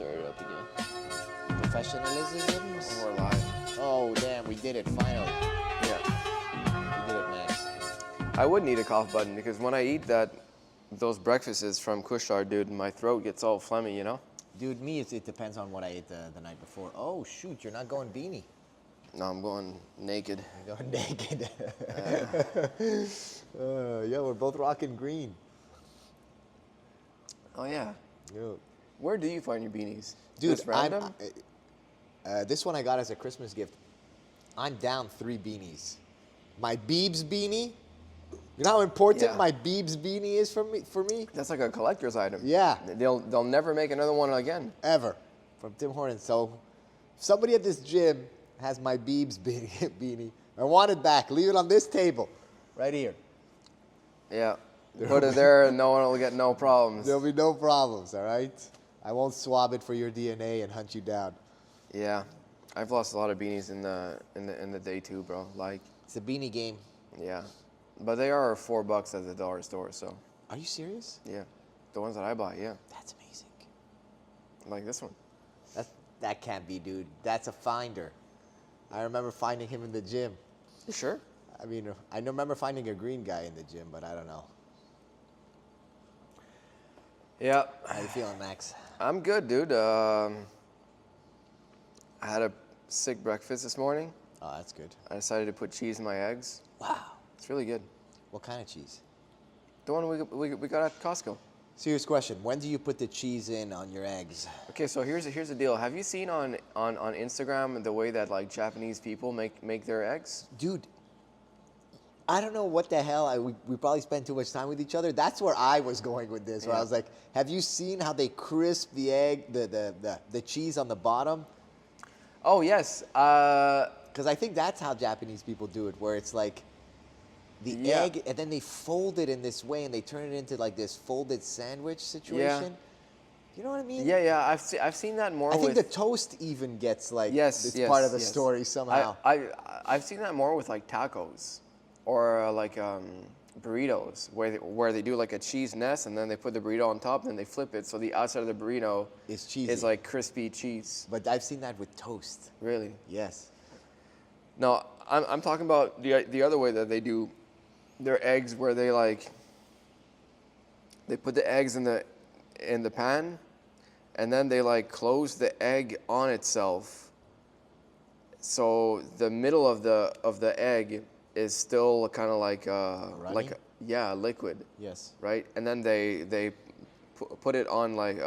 Start it up again. Professionalisms? We're live. Oh, damn, we did it finally. Yeah. We did it, Max. I would need a cough button because when I eat those breakfasts from Kushar, dude, my throat gets all phlegmy, you know? Dude, it depends on what I ate the night before. Oh, shoot, you're not going beanie. No, I'm going naked. You're going naked. Yeah, we're both rocking green. Oh, yeah. Yeah. Where do you find your beanies? Dude, Just random? this one I got as a Christmas gift. I'm down 3 beanies. My Biebs beanie. You know how important Yeah. my Biebs beanie is for me? That's like a collector's item. Yeah. They'll never make another one again. Ever. From Tim Hortons. So, if somebody at this gym has my Biebs beanie. I want it back. Leave it on this table. Right here. Yeah. Put it there and no one will get no problems. There'll be no problems, all right? I won't swab it for your DNA and hunt you down. Yeah. I've lost a lot of beanies in the day too, bro. Like, It's a beanie game. yeah. But they are $4 at the dollar store, so Are you serious? yeah. The ones that I buy, yeah. That's amazing. Like this one. That can't be, dude. That's a finder. I remember finding him in the gym. You sure? I mean, I remember finding a green guy in the gym, but I don't know. Yeah. How you feeling, Max? I'm good, dude. I had a sick breakfast this morning. Oh, that's good. I decided to put cheese in my eggs. Wow. It's really good. What kind of cheese? The one we got at Costco. Serious question. When do you put the cheese in on your eggs? Okay, so here's the deal. Have you seen on Instagram the way that like Japanese people make their eggs? Dude, I don't know what the hell. We probably spend too much time with each other. That's where I was going with this. Where I Yeah. was like, have you seen how they crisp the egg, the cheese on the bottom? Oh yes. Because I think that's how Japanese people do it, where it's like the Yeah. egg, and then they fold it in this way, and they turn it into like this folded sandwich situation. You know what I mean? Yeah. I've seen that more. I think with, the toast even gets like yes, this yes, part of the yes. story somehow. I've seen that more with like tacos, or like burritos, where they do like a cheese nest and then they put the burrito on top, and then they flip it so the outside of the burrito It's cheesy. is like crispy cheese. But I've seen that with toast. Really? Yes. No, I'm talking about the other way that they do their eggs, where they put the eggs in the pan, and then they like close the egg on itself, so the middle of the egg is still kind of like Runny? liquid, Yes. right? And then they put it on like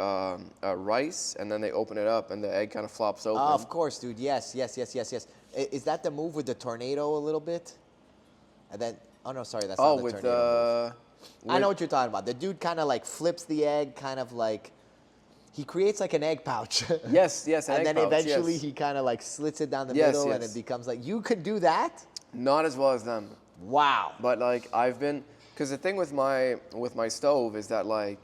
rice, and then they open it up, and the egg kind of flops open. Of course, dude. Yes. Is that the move with the tornado a little bit? And then, oh no, sorry, that's Oh, not the with tornado move. I know with- what you're talking about. The dude kind of like flips the egg, kind of like he creates like an egg pouch. Yes, an and egg then pouch, eventually yes. he kind of like slits it down the Yes, middle, and yes. it becomes like you could do that. Not as well as them. Wow. But like I've been, because the thing with my stove is that like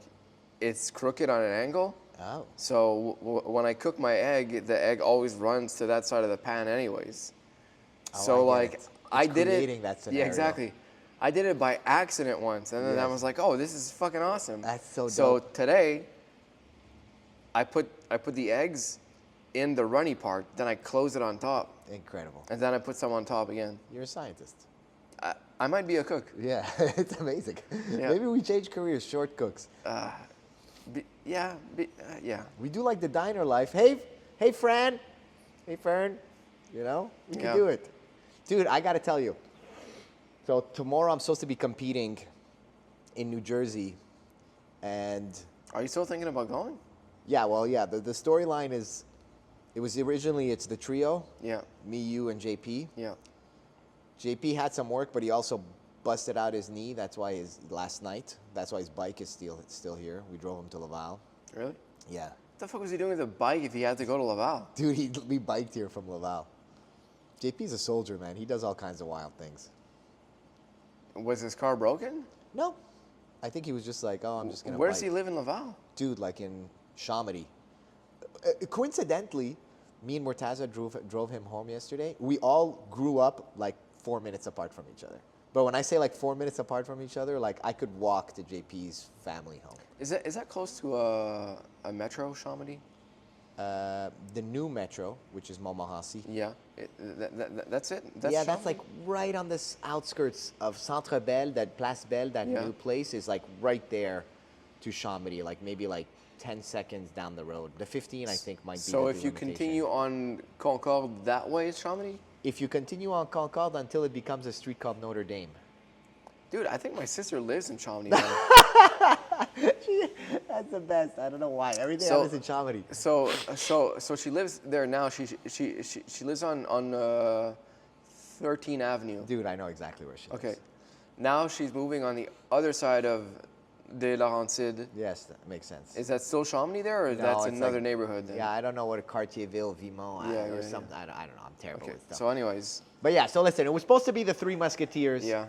it's crooked on an angle. Oh. So when I cook my egg, the egg always runs to that side of the pan anyways. Oh, So I get like it. I It's did it. creating that scenario. Yeah, exactly. I did it by accident once, and then I Yes. was like, oh, this is fucking awesome. That's so So dope. today, I put the eggs in the runny part, then I close it on top, Incredible. and then I put some on top again. You're a scientist. I might be a cook. Yeah, it's amazing. Yeah. Maybe we change careers, short cooks. Yeah. We do like the diner life. Hey, Fran. Hey, Fern. You know, we can Yeah. do it. Dude, I got to tell you. So tomorrow I'm supposed to be competing in New Jersey. And Are you still thinking about going? yeah, the storyline is, it's the trio, Yeah. me, you, and JP. Yeah. JP had some work, but he also busted out his knee. That's why last night. That's why his bike is still here. We drove him to Laval. Really? Yeah. What the fuck was he doing with a bike if he had to go to Laval? Dude, we biked here from Laval. JP's a soldier, man. He does all kinds of wild things. Was his car broken? No. I think he was just like, oh, I'm just going to Where does he live in Laval? Dude, like in Chamonix. Coincidentally, me and Murtaza drove him home yesterday. We all grew up like 4 minutes apart from each other. But when I say like 4 minutes apart from each other, like I could walk to JP's family home. Is that close to a metro, Chamonix? the new metro, which is Montmorency. Yeah, that's it. That's Yeah, that's Chambly? like right on this outskirts of Centre Belle, that Place Belle, that Yeah. new place is like right there to Chambéry, like maybe like 10 seconds down the road. The 15, I think, might be So the if you delimitation. continue on Concorde that way, it's Chamonix? If you continue on Concorde until it becomes a street called Notre Dame. Dude, I think my sister lives in Chamonix now. That's the best. I don't know why. Everything So- happens in Chamonix. So she lives there now. She lives on 13th Avenue. Dude, I know exactly where she lives. Okay. Now she's moving on the other side of De Laurentides. Yes, that makes sense. Is that still Chamonix there, or No, that's it's another like- neighborhood then? Yeah, I don't know what a Cartierville, Vimont, Yeah, or yeah, something. I don't know. I'm terrible Okay. with stuff. So anyways, But yeah, so listen, it was supposed to be the Three Musketeers. yeah.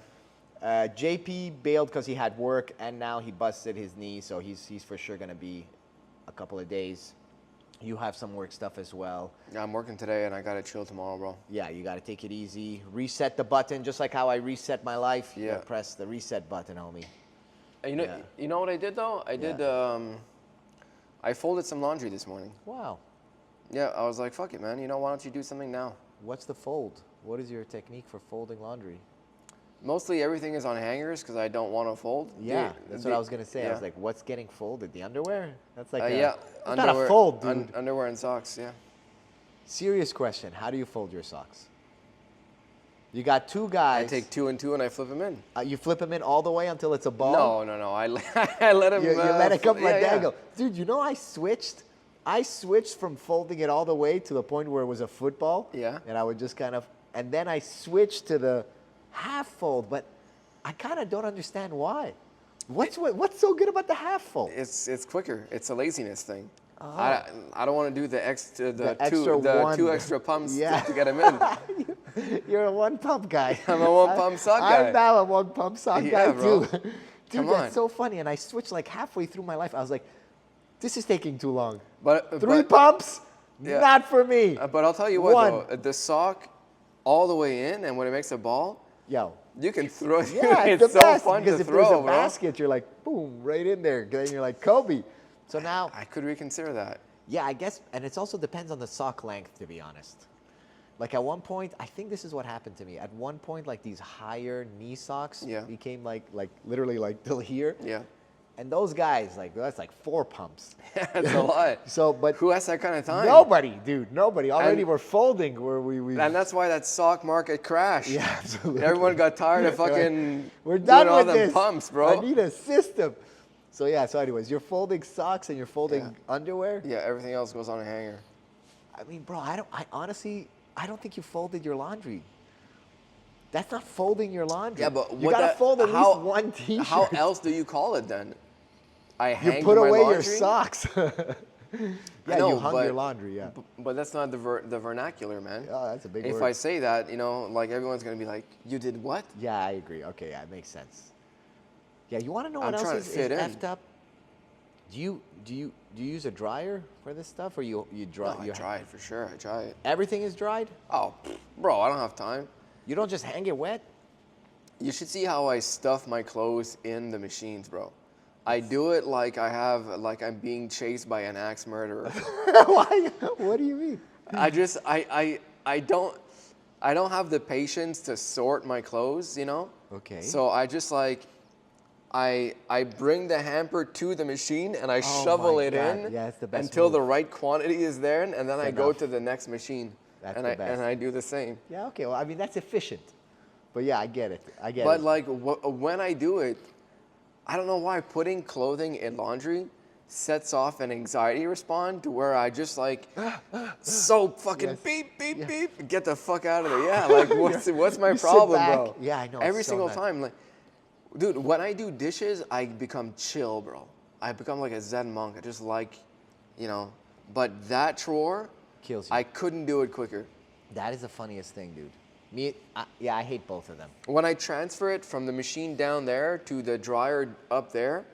JP bailed because he had work, and now he busted his knee, so he's for sure gonna be a couple of days. You have some work stuff as well. Yeah, I'm working today and I gotta chill tomorrow, bro. Yeah, you got to take it easy. Reset the button, just like how I reset my life. You Yeah. gotta press the reset button, homie. And you know, Yeah. you know what I did though? I did. I folded some laundry this morning. Wow. Yeah, I was like, fuck it, man. You know, why don't you do something now? What's the fold? What is your technique for folding laundry? Mostly everything is on hangers because I don't want to fold. Yeah, that's what I was gonna say. I yeah. was like, what's getting folded? The underwear? That's like Yeah, that's not a fold, dude. Underwear and socks. Yeah. Serious question. How do you fold your socks? You got two I guys. take 2 and 2 and I flip them in. You flip them in all the way until it's a ball. No. I let them. You let it come like yeah, that. Go. Dude, you know I switched from folding it all the way to the point where it was a football. Yeah. And I would just kind of, and then I switched to the half fold, but I kind of don't understand why. What's so good about the half fold? It's quicker. It's a laziness thing. Oh. I don't want to do the one. two extra pumps Yeah. to get them in. You're a one pump guy. I'm a one pump sock guy. I'm now a one pump sock Yeah, guy bro. too. Dude, Come that's on. so funny. And I switched like halfway through my life. I was like, this is taking too long. But Three pumps? Yeah. Not for me. But I'll tell you what, One. though, the sock all the way in, and when it makes a ball, Yo. you can throw it. Yeah, it's it's the so best. fun because to if there's throw, a bro. basket, you're like, boom, right in there. Then you're like, Kobe. So now, I could reconsider that. yeah, I guess, and it also depends on the sock length, to be honest. Like at one point, I think this is what happened to me. At one point, like these higher knee socks Yeah. became like literally like till here. Yeah. And those guys, like that's like 4 pumps. That's a lot. So, but Who has that kind of time? nobody, dude, nobody. Already And- we're folding where we. And that's why that sock market crashed. Yeah, absolutely. Everyone got tired of They're like, fucking we're done doing all with them this. pumps, bro. I need a system. So yeah. So anyways, you're folding socks and you're folding Yeah. underwear. Yeah, everything else goes on a hanger. I mean, bro, I honestly, I don't think you folded your laundry. That's not folding your laundry. Yeah, but you what gotta that- fold at how- least one T-shirt. How else do you call it then? I You hang put my away your laundry? socks. Yeah, know, you hung your but- laundry. Yeah. But that's not the vernacular, man. Oh, that's a big If word. I say that, you know, like everyone's gonna be like, "You did what?" Yeah, I agree. Okay, yeah, it makes sense. Yeah, you want to know what I'm else trying is to fit in. effed up? Do you use a dryer for this stuff, or you dry? No, I you try it for sure. I try it. Everything is dried. Oh, bro, I don't have time. You don't just hang it wet. You should see how I stuff my clothes in the machines, bro. I do it like I'm being chased by an axe murderer. Why? What do you mean? I don't have the patience to sort my clothes, you know? Okay. So I just like I bring the hamper to the machine and I Oh shovel my it God. in Yeah, it's the best until move. the right quantity is there, and then I go enough. to the next machine. That's and the I best. and I do the same. Yeah. Okay. Well, I mean that's efficient. But yeah, I get it. I get But it. like when I do it, I don't know why putting clothing in laundry sets off an anxiety response to where I just like so fucking Yes. beep beep Yeah. beep, get the fuck out of there. Yeah, like what's my You sit problem, back. bro? Yeah, I know, it's Every so single nice. time, like, dude, when I do dishes, I become chill, bro. I become like a Zen monk. I just like, you know. But that chore, Kills you. I couldn't do it quicker. That is the funniest thing, dude. I hate both of them. When I transfer it from the machine down there to the dryer up there,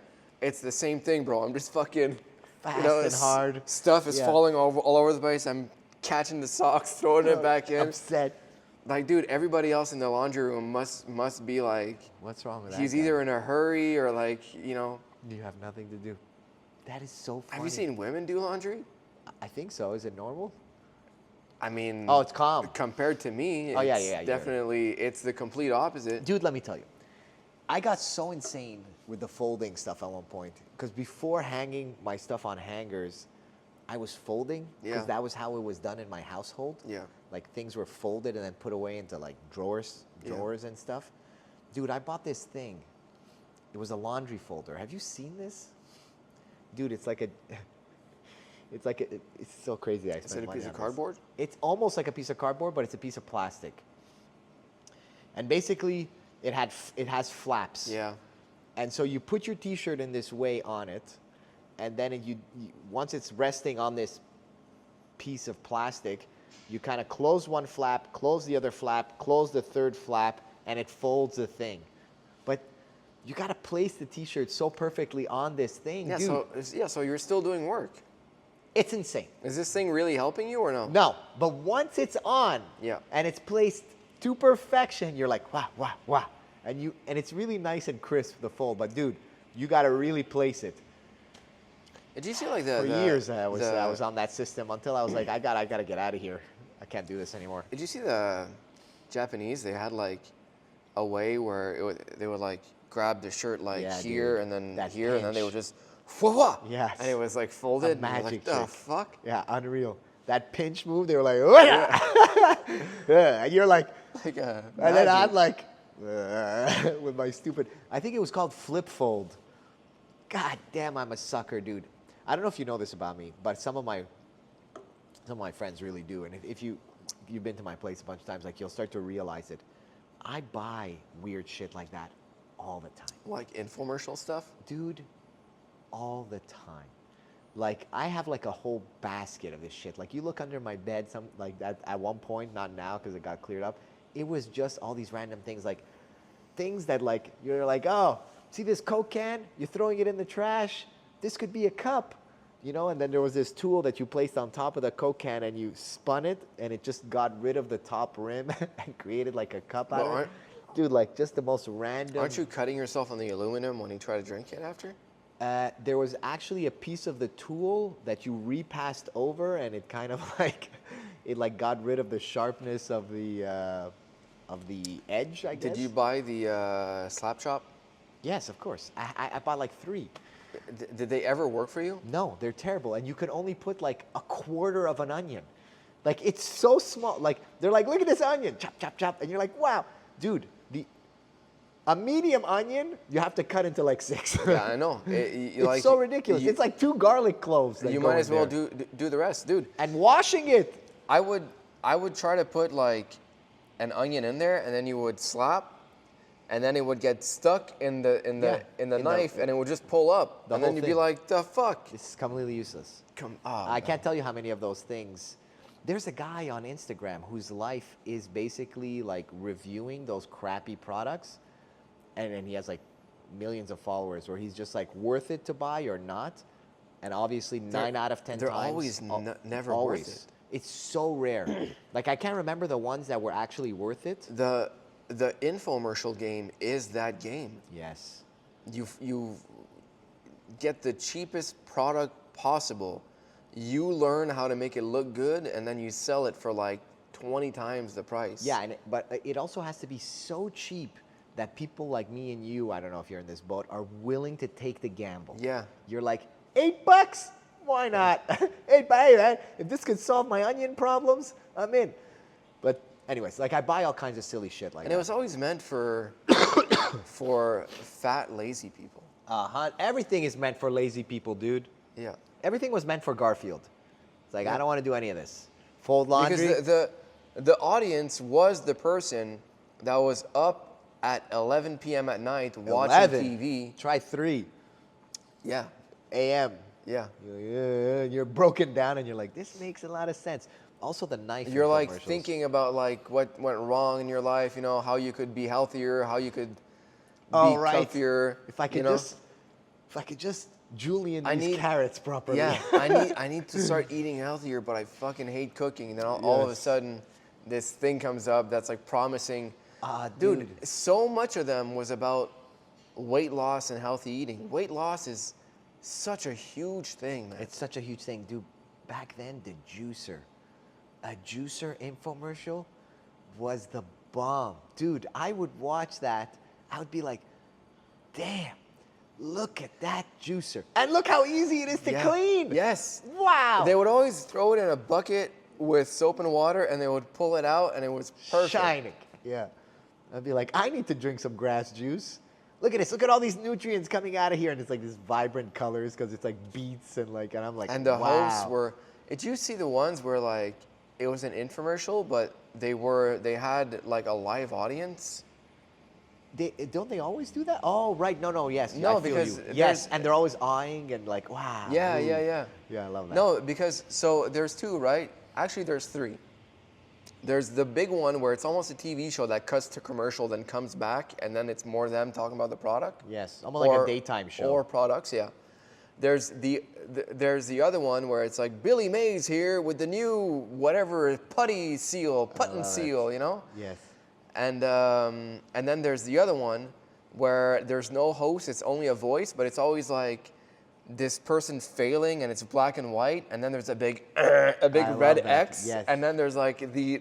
it's the same thing, bro. I'm just fucking Fast and hard. Stuff is Yeah. falling all over the place. I'm catching the socks, throwing it back in. Upset. Like, dude, everybody else in the laundry room must be like, What's wrong with that? he's guy? either in a hurry or like, you know. You have nothing to do. That is so funny. Have you seen women do laundry? I think so. Is it normal? I mean, Oh, it's calm. compared to me, Oh, yeah, it's yeah, you're- definitely it's the complete opposite. Dude, let me tell you. I got so insane with the folding stuff at one point. Because before hanging my stuff on hangers, I was folding. Because Yeah. that was how it was done in my household. Yeah. Like things were folded and then put away into like drawers Yeah. and stuff. Dude, I bought this thing. It was a laundry folder. Have you seen this? Dude, it's like a... It's so crazy. Is it a piece of cardboard? It's almost like a piece of cardboard, but it's a piece of plastic. And basically, it has flaps. Yeah. And so you put your T-shirt in this way on it, and then once it's resting on this piece of plastic, you kind of close one flap, close the other flap, close the third flap, and it folds the thing. But you got to place the T-shirt so perfectly on this thing, Yeah. dude. So you're still doing work. It's insane. Is this thing really helping you or no? No, but once it's on, Yeah. and it's placed to perfection, you're like, wow, wow, wow. And it's really nice and crisp, the fold. But dude, you got to really place it. Did you see like For years, I was on that system until I was like, I gotta get out of here. I can't do this anymore. Did you see the Japanese? They had like a way where they would like grab the shirt like Yeah, here dude. and then That here, and then they pinch. would just whoa, Yes. and it was like folded. and you're magic like, the trick. fuck? Yeah, unreal. That pinch move, they were like, oh yeah. Yeah, and you're like, Like and then I'm magic. like, with my stupid, I think it was called flip fold. God damn, I'm a sucker, dude. I don't know if you know this about me, but some of my friends really do. And if you've been to my place a bunch of times, like you'll start to realize it. I buy weird shit like that all the time. Like infomercial stuff. Dude, all the time. Like I have like a whole basket of this shit. Like you look under my bed, some like that at one point, not now because it got cleared up. It was just all these random things, like things that like you're like, oh, see this Coke can? You're throwing it in the trash. This could be a cup, you know. And then there was this tool that you placed on top of the Coke can, and you spun it, and it just got rid of the top rim and created like a cup out Well, of it. Dude, like just the most random. Aren't you cutting yourself on the aluminum when you try to drink it after? There was actually a piece of the tool that you repassed over, and it kind of like, it like got rid of the sharpness of the edge, I guess. Did you buy the slap chop? Yes, of course. I bought like 3. Did they ever work for you? No, they're terrible, and you could only put like a quarter of an onion. Like it's so small. Like they're like, look at this onion, chop, chop, chop, and you're like, wow, dude. A medium onion, you have to cut into like 6. Yeah, I know. It's so ridiculous. It's like 2 garlic cloves. That You go might in as well there. do the rest, dude. And washing it. I would try to put like an onion in there, and then you would slap, and then it would get stuck in the knife, and it would just pull up, The and then whole you'd be thing. like, the fuck. This is completely useless. I I can't tell you how many of those things. There's a guy on Instagram whose life is basically like reviewing those crappy products, and he has like millions of followers where he's just like worth it to buy or not, and obviously 9 out of 10 they're times always never always. worth it. It's so rare. Like I can't remember the ones that were actually worth it. The infomercial game is that game. Yes. You get the cheapest product possible. You learn how to make it look good, and then you sell it for like 20 times the price. Yeah, but it also has to be so cheap that people like me and you, I don't know if you're in this boat, are willing to take the gamble. Yeah. You're like, $8? Why not? $8, man. If this could solve my onion problems, I'm in. But anyways, like I buy all kinds of silly shit like And that. it was always meant for for fat, lazy people. Everything is meant for lazy people, dude. Yeah. Everything was meant for Garfield. It's like, I don't want to do any of this. Fold laundry. Because the audience was the person that was up at 11 p.m. at night watching 11. TV. Try 3 Yeah. a.m. Yeah. You're broken down and you're like, this makes a lot of sense. Also the knife. You're like infomercials. thinking about like what went wrong in your life, you know, how you could be healthier, how you could be comfier. If I could you know? just julienne I these need- carrots properly. Yeah, I need to start eating healthier, but I fucking hate cooking. And then all of a Yes. sudden, this thing comes up that's like promising. Dude. Dude, so much of them was about weight loss and healthy eating. Weight loss is such a huge thing, man. It's such a huge thing, dude. back then, the juicer. A juicer infomercial was the bomb. Dude, I would watch that. I would be like, damn, look at that juicer. And look how easy it is to Yeah. clean. Yes. Wow. They would always throw it in a bucket with soap and water, and they would pull it out, and it was perfect. Shining. Yeah. I'd be like, I need to drink some grass juice. Look at this. Look at all these nutrients coming out of here. And it's like this vibrant colors because it's like beets and like, and I'm like, And the wow. hosts were. Did you see the ones where like it was an infomercial, but they had like a live audience? Don't they always do that? Oh, right. No, yes. No, I feel because you. there's- Yes, and they're always eyeing and like, wow. Yeah, ooh. yeah. Yeah, I love that. No, because so there's two, right? Actually, there's three. There's the big one where it's almost a TV show that cuts to commercial, then comes back, and then it's more them talking about the product. Yes, almost like a daytime show. Or products, yeah. There's the other one where it's like Billy Mays here with the new whatever putty seal, putt-and love it. seal, you know. Yes. And then there's the other one where there's no host, it's only a voice, but it's always like this person failing and it's black and white, and then there's a big I red love that. X, Yes. and then there's like the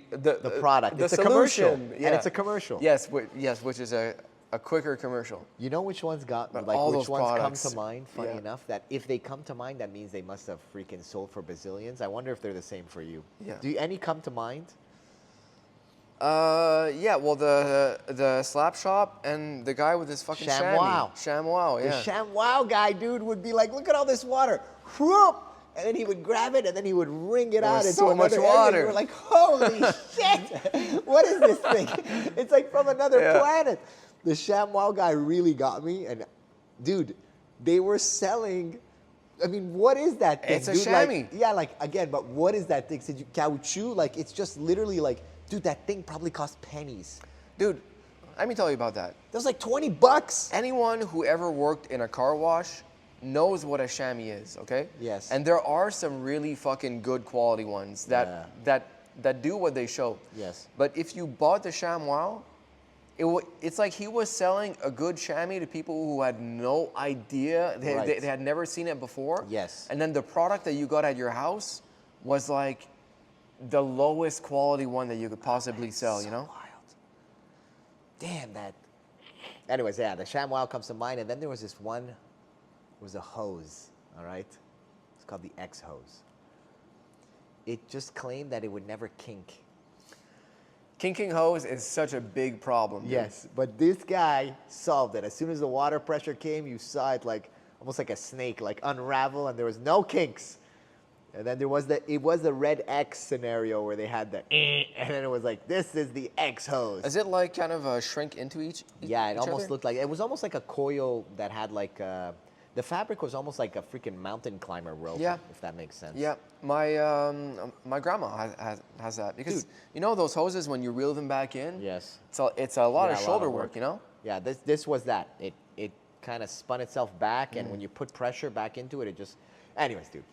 product. the It's a commercial, solution. and it's a commercial. Yes, which is a quicker commercial. You know which ones got But like all which those ones products, come to mind? Funny yeah. enough, that if they come to mind, that means they must have freaking sold for bazillions. I wonder if they're the same for you. Yeah. Do any come to mind? Yeah, well the slap shop and the guy with his fucking ShamWow. ShamWow, yeah. The ShamWow guy, dude, would be like, look at all this water. Whoop! And then he would grab it and then he would wring it out was into so much another area. water. You were like, holy shit! What is this thing? It's like from another Yeah. planet. The ShamWow guy really got me. And dude, they were selling. I mean, what is that thing? It's a dude? chamois. Like, yeah, like again, but what is that thing? Said you caoutchouc? Like it's just literally like, dude, that thing probably cost pennies. Dude, let me tell you about that. That was like $20. Anyone who ever worked in a car wash knows what a chamois is, okay? Yes. And there are some really fucking good quality ones that do what they show. Yes. But if you bought the ShamWow, it's like he was selling a good chamois to people who had no idea. Right. They had never seen it before. Yes. And then the product that you got at your house was like the lowest quality one that you could possibly sell, you know? Wild. Damn that. Anyways, yeah, the ShamWow comes to mind, and then there was this one. It was a hose. All right, it's called the X hose. It just claimed that it would never kink. Kinking hose is such a big problem. Dude. Yes, but this guy solved it. As soon as the water pressure came, you saw it like almost like a snake, like unravel, and there was no kinks. And then there was it was the red X scenario where they had the, and then it was like, this is the X hose. Is it like kind of a shrink into each? Yeah, it each almost other? looked like, it was almost like a coil that had like, the fabric was almost like a freaking mountain climber rope, Yeah. if that makes sense. Yeah, my grandma has that because Dude. you know those hoses when you reel them back in. Yes. It's a lot Yeah, of a lot shoulder of work, work. you know. Yeah, this was that. It kind of spun itself back, and when you put pressure back into it, it just, anyways, dude.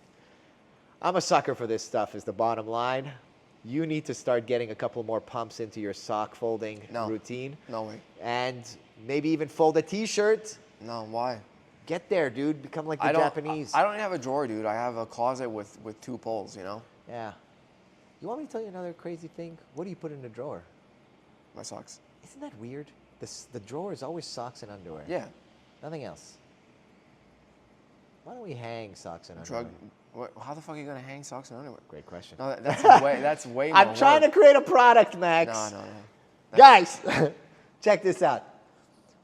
I'm a sucker for this stuff is the bottom line. You need to start getting a couple more pumps into your sock folding No. routine. No way. And maybe even fold a t-shirt. No, why? Get there, dude. Become like the Japanese. I don't have a drawer, dude. I have a closet with two poles, you know. Yeah. You want me to tell you another crazy thing? What do you put in the drawer? My socks. Isn't that weird? The drawer is always socks and underwear. Yeah. Nothing else. Why don't we hang socks and Drug. underwear? How the fuck are you gonna hang socks and underwear? Great question. No, that's way more. I'm trying to create a product, Max. No. Guys, check this out.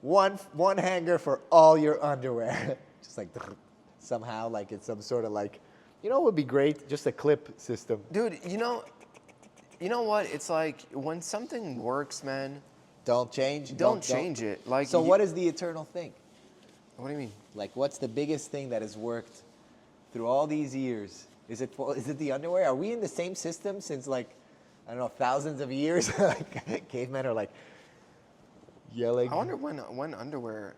One hanger for all your underwear. Just like somehow like it's some sort of like, you know what would be great? Just a clip system. Dude, you know what? It's like when something works, man. Don't change. Don't change it. Like. So what is the eternal thing? What do you mean? Like what's the biggest thing that has worked through all these years? Is it the underwear? Are we in the same system since like, I don't know, thousands of years? Like cavemen are like yelling. I wonder when underwear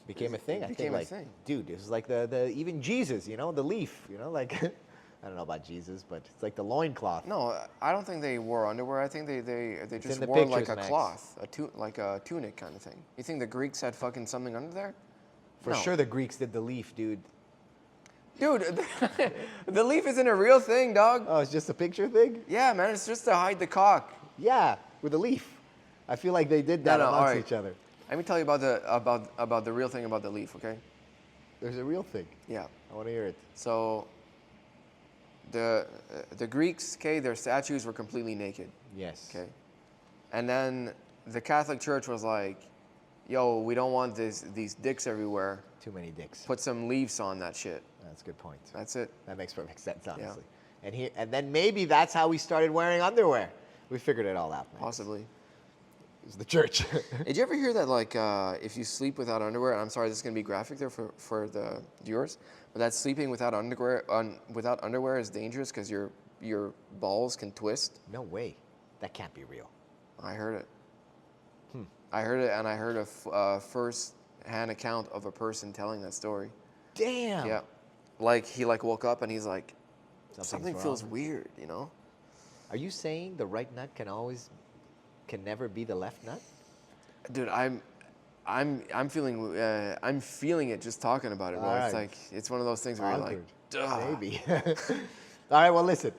became a thing. I became think a like, thing. dude, it was like the even Jesus, you know, the leaf, you know, like I don't know about Jesus, but it's like the loincloth. No, I don't think they wore underwear. I think they just in the wore like pictures, a Max. cloth, like a tunic kind of thing. You think the Greeks had fucking something under there? For No. sure the Greeks did the leaf, dude. Dude, the leaf isn't a real thing, dog. Oh, it's just a picture thing? Yeah, man, it's just to hide the cock. Yeah, with a leaf. I feel like they did that No, amongst alright. each other. Let me tell you about the real thing about the leaf, okay? There's a real thing. Yeah. I want to hear it. So the Greeks, okay, their statues were completely naked, Yes. okay? And then the Catholic Church was like, yo, we don't want these dicks everywhere. Too many dicks. Put some leaves on that shit. That's a good point. That's it. That makes perfect sense, honestly. And then maybe that's how we started wearing underwear. We figured it all out, man. Possibly. It was the church. Did you ever hear that, like, if you sleep without underwear, and I'm sorry, this is going to be graphic there for the viewers, but that sleeping without underwear is dangerous because your balls can twist? No way. That can't be real. I heard it. I heard it, and I heard a first-hand account of a person telling that story. Damn. Yeah. Like, he, like, woke up, and he's like, Something's something wrong. feels weird, you know? Are you saying the right nut can never be the left nut? Dude, I'm feeling it just talking about it, bro. All It's right. like, it's one of those things where you're like, Awkward. duh. Maybe. All right, well, listen.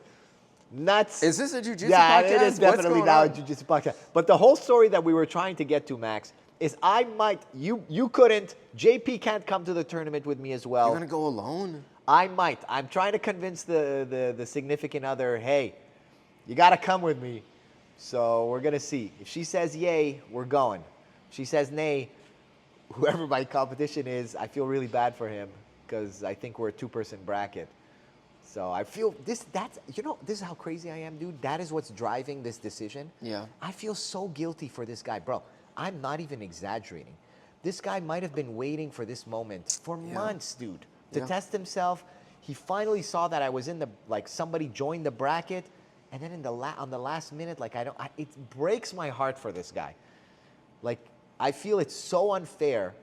Nuts. Is this a jujitsu Yeah, podcast? it is definitely What's now a going on? jiu-jitsu podcast. But the whole story that we were trying to get to, Max, is you couldn't, JP can't come to the tournament with me as well. You're gonna go alone? I might. I'm trying to convince the significant other, hey, you got to come with me. So we're going to see. If she says yay, we're going. If she says nay, whoever my competition is, I feel really bad for him because I think we're a two-person bracket. So I feel this is how crazy I am, dude. That is what's driving this decision. Yeah. I feel so guilty for this guy. Bro, I'm not even exaggerating. This guy might have been waiting for this moment for months, dude, to Yeah. test himself. He finally saw that I was in somebody joined the bracket, and then on the last minute, it breaks my heart for this guy. Like, I feel it's so unfair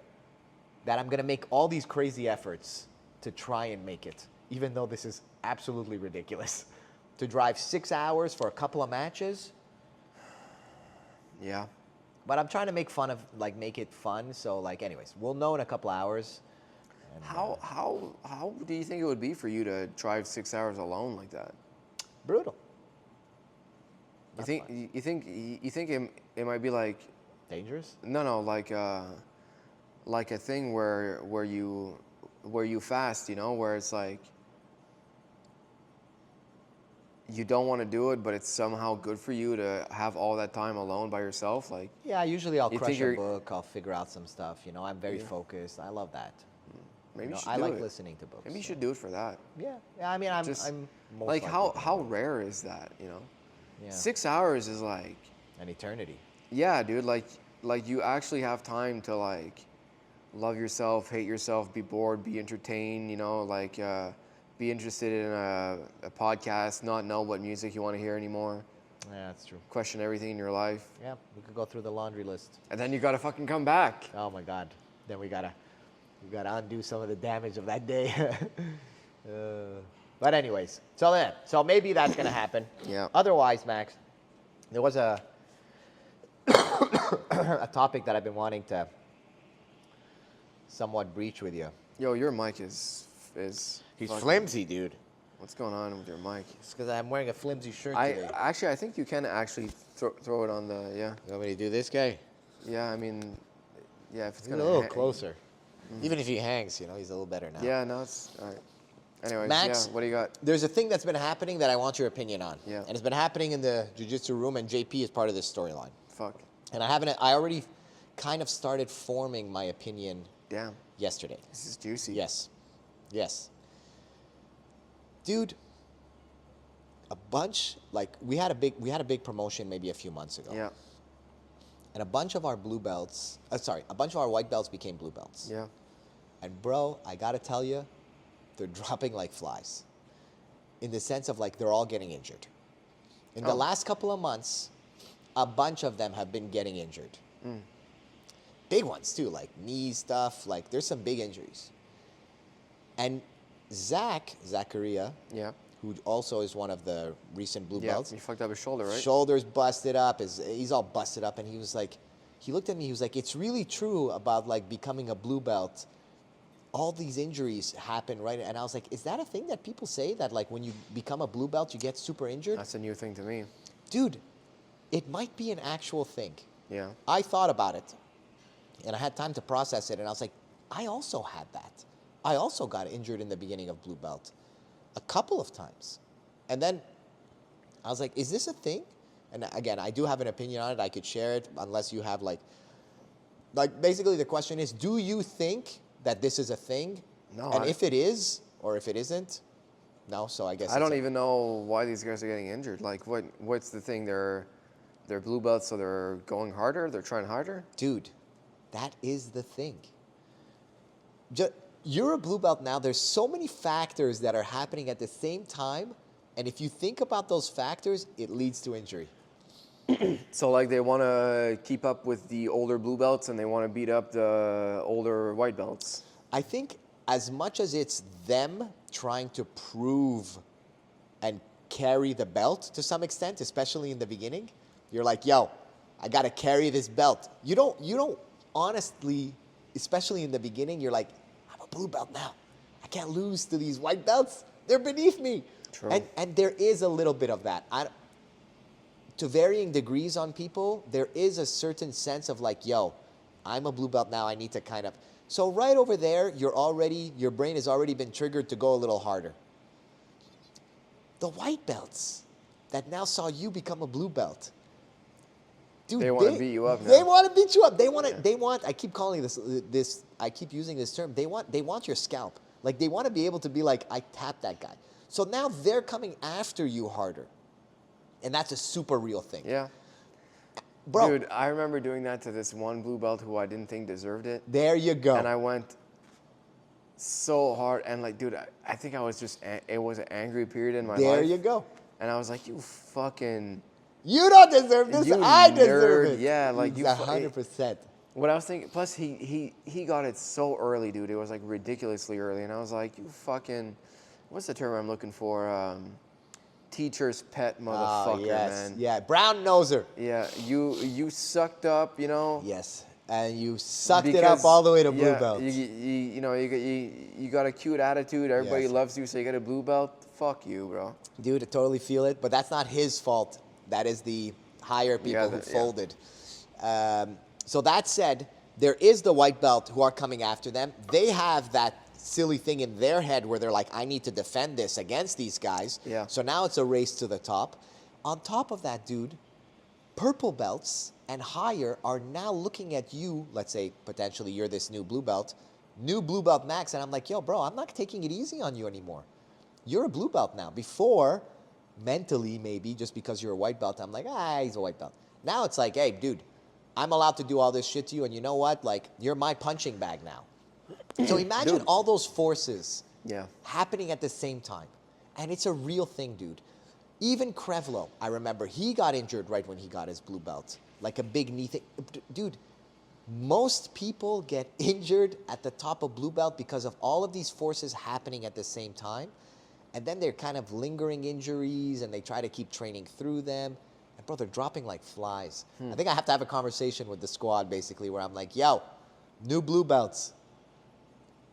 that I'm gonna make all these crazy efforts to try and make it, even though this is absolutely ridiculous. To drive 6 hours for a couple of matches, Yeah. but I'm trying to make it fun. So, anyways, we'll know in a couple hours. And, How do you think it would be for you to drive 6 hours alone like that? brutal. You think it might be like Dangerous? no like a thing where you fast, you know, where it's like you don't want to do it, but it's somehow good for you to have all that time alone by yourself, like. Yeah, usually I'll You crush think a you're- book. I'll figure out some stuff. You know, I'm very focused. I love that. Maybe you should I do like it. listening to books. Maybe you so. should do it for that. Yeah. I mean, I'm Just most like likely how rare is that, you know? Yeah. 6 hours is like, an eternity. yeah, dude, like you actually have time to like love yourself, hate yourself, be bored, be entertained, you know, like be interested in a podcast, not know what music you want to hear anymore, Yeah, that's true. question everything in your life, Yeah, we could go through the laundry list. and then you gotta fucking come back. Oh my God. Then we gotta undo some of the damage of that day. But anyways, so maybe that's gonna happen. Yeah. Otherwise, Max, there was a a topic that I've been wanting to somewhat breach with you. Yo, your mic is. He's fucking- flimsy, dude. What's going on with your mic? It's because I'm wearing a flimsy shirt I today. think you can actually throw it on the You want me to do this guy? yeah. I mean, yeah, if it's Get a gonna little ha- closer. Even if he hangs, you know, he's a little better now. Yeah, no, it's all right. Anyways, Max, yeah, what do you got? There's a thing that's been happening that I want your opinion on. Yeah. And it's been happening in the jiu-jitsu room, and JP is part of this storyline. Fuck. And I already kind of started forming my opinion Damn. yesterday. This is juicy. Yes. Dude, we had a big promotion maybe a few months ago. Yeah. And a bunch of our white belts became blue belts. Yeah. And bro, I gotta tell you, they're dropping like flies. In the sense of they're all getting injured. In the Oh. last couple of months, a bunch of them have been getting injured. Big ones too, like knee stuff, there's some big injuries. And Zachariah, Yeah. who also is one of the recent blue Yeah. belts, He fucked up his shoulder, right? shoulders busted up, he's all busted up, and he was like, he looked at me, he was like, it's really true about becoming a blue belt. all these injuries happen, right? And I was like, is that a thing that people say, that like when you become a blue belt, you get super injured? That's a new thing to me. Dude, it might be an actual thing. Yeah. I thought about it, and I had time to process it, and I was like, I also had that. I also got injured in the beginning of blue belt a couple of times. And then I was like, is this a thing? And again, I do have an opinion on it. I could share it unless you have like basically the question is, do you think that this is a thing? No, And if it is, or if it isn't, no, so I guess I don't even know why these guys are getting injured. Like, what's the thing? They're blue belts, so they're going harder. They're trying harder. Dude, that is the thing. You're a blue belt now. There's so many factors that are happening at the same time. And if you think about those factors, it leads to injury. So like they want to keep up with the older blue belts, and they want to beat up the older white belts. I think as much as it's them trying to prove and carry the belt to some extent, especially in the beginning, you're like, yo, I got to carry this belt. You don't honestly, especially in the beginning, you're like, I'm a blue belt now. I can't lose to these white belts. They're beneath me. True. And there is a little bit of that. To varying degrees on people, there is a certain sense of like, yo, I'm a blue belt now. I need to kind of. So right over there, your brain has already been triggered to go a little harder. The white belts that now saw you become a blue belt. Dude, They want to beat you up now. They want to beat you up. They want, I keep calling this, I keep using this term. They want your scalp. Like they want to be able to be like, I tapped that guy. So now they're coming after you harder. And that's a super real thing. Yeah. Bro. Dude, I remember doing that to this one blue belt who I didn't think deserved it. There you go. And I went so hard. And like, dude, I think I was it was an angry period in my life. There you go. And I was like, you fucking. You don't deserve this. You I deserve nerd. it. Yeah, like you. 100%. What I was thinking, plus he got it so early, dude. It was like ridiculously early. And I was like, you fucking. What's the term I'm looking for? Teacher's pet motherfucker, Oh, yes. man. Yeah, brown noser. Yeah, you sucked up, you know. Yes, and you sucked it up all the way to blue yeah, belt. You got a cute attitude. Everybody Yes. loves you, so you got a blue belt. Fuck you, bro. Dude, I totally feel it, but that's not his fault. That is the higher people who folded. So that said, there is the white belt who are coming after them. They have that silly thing in their head where they're like, I need to defend this against these guys. Yeah. So now it's a race to the top. On top of that, dude, purple belts and higher are now looking at you. Let's say potentially you're this new blue belt max. And I'm like, yo, bro, I'm not taking it easy on you anymore. You're a blue belt now. Before, mentally maybe, just because you're a white belt, I'm like, he's a white belt. Now it's like, hey, dude, I'm allowed to do all this shit to you. And you know what? Like, you're my punching bag now. So imagine all those forces happening at the same time. And it's a real thing, dude. Even Krevlo, I remember, he got injured right when he got his blue belt. Like a big knee thing. Dude, most people get injured at the top of blue belt because of all of these forces happening at the same time. And then they're kind of lingering injuries and they try to keep training through them. And bro, they're dropping like flies. I think I have to have a conversation with the squad basically where I'm like, yo, new blue belts.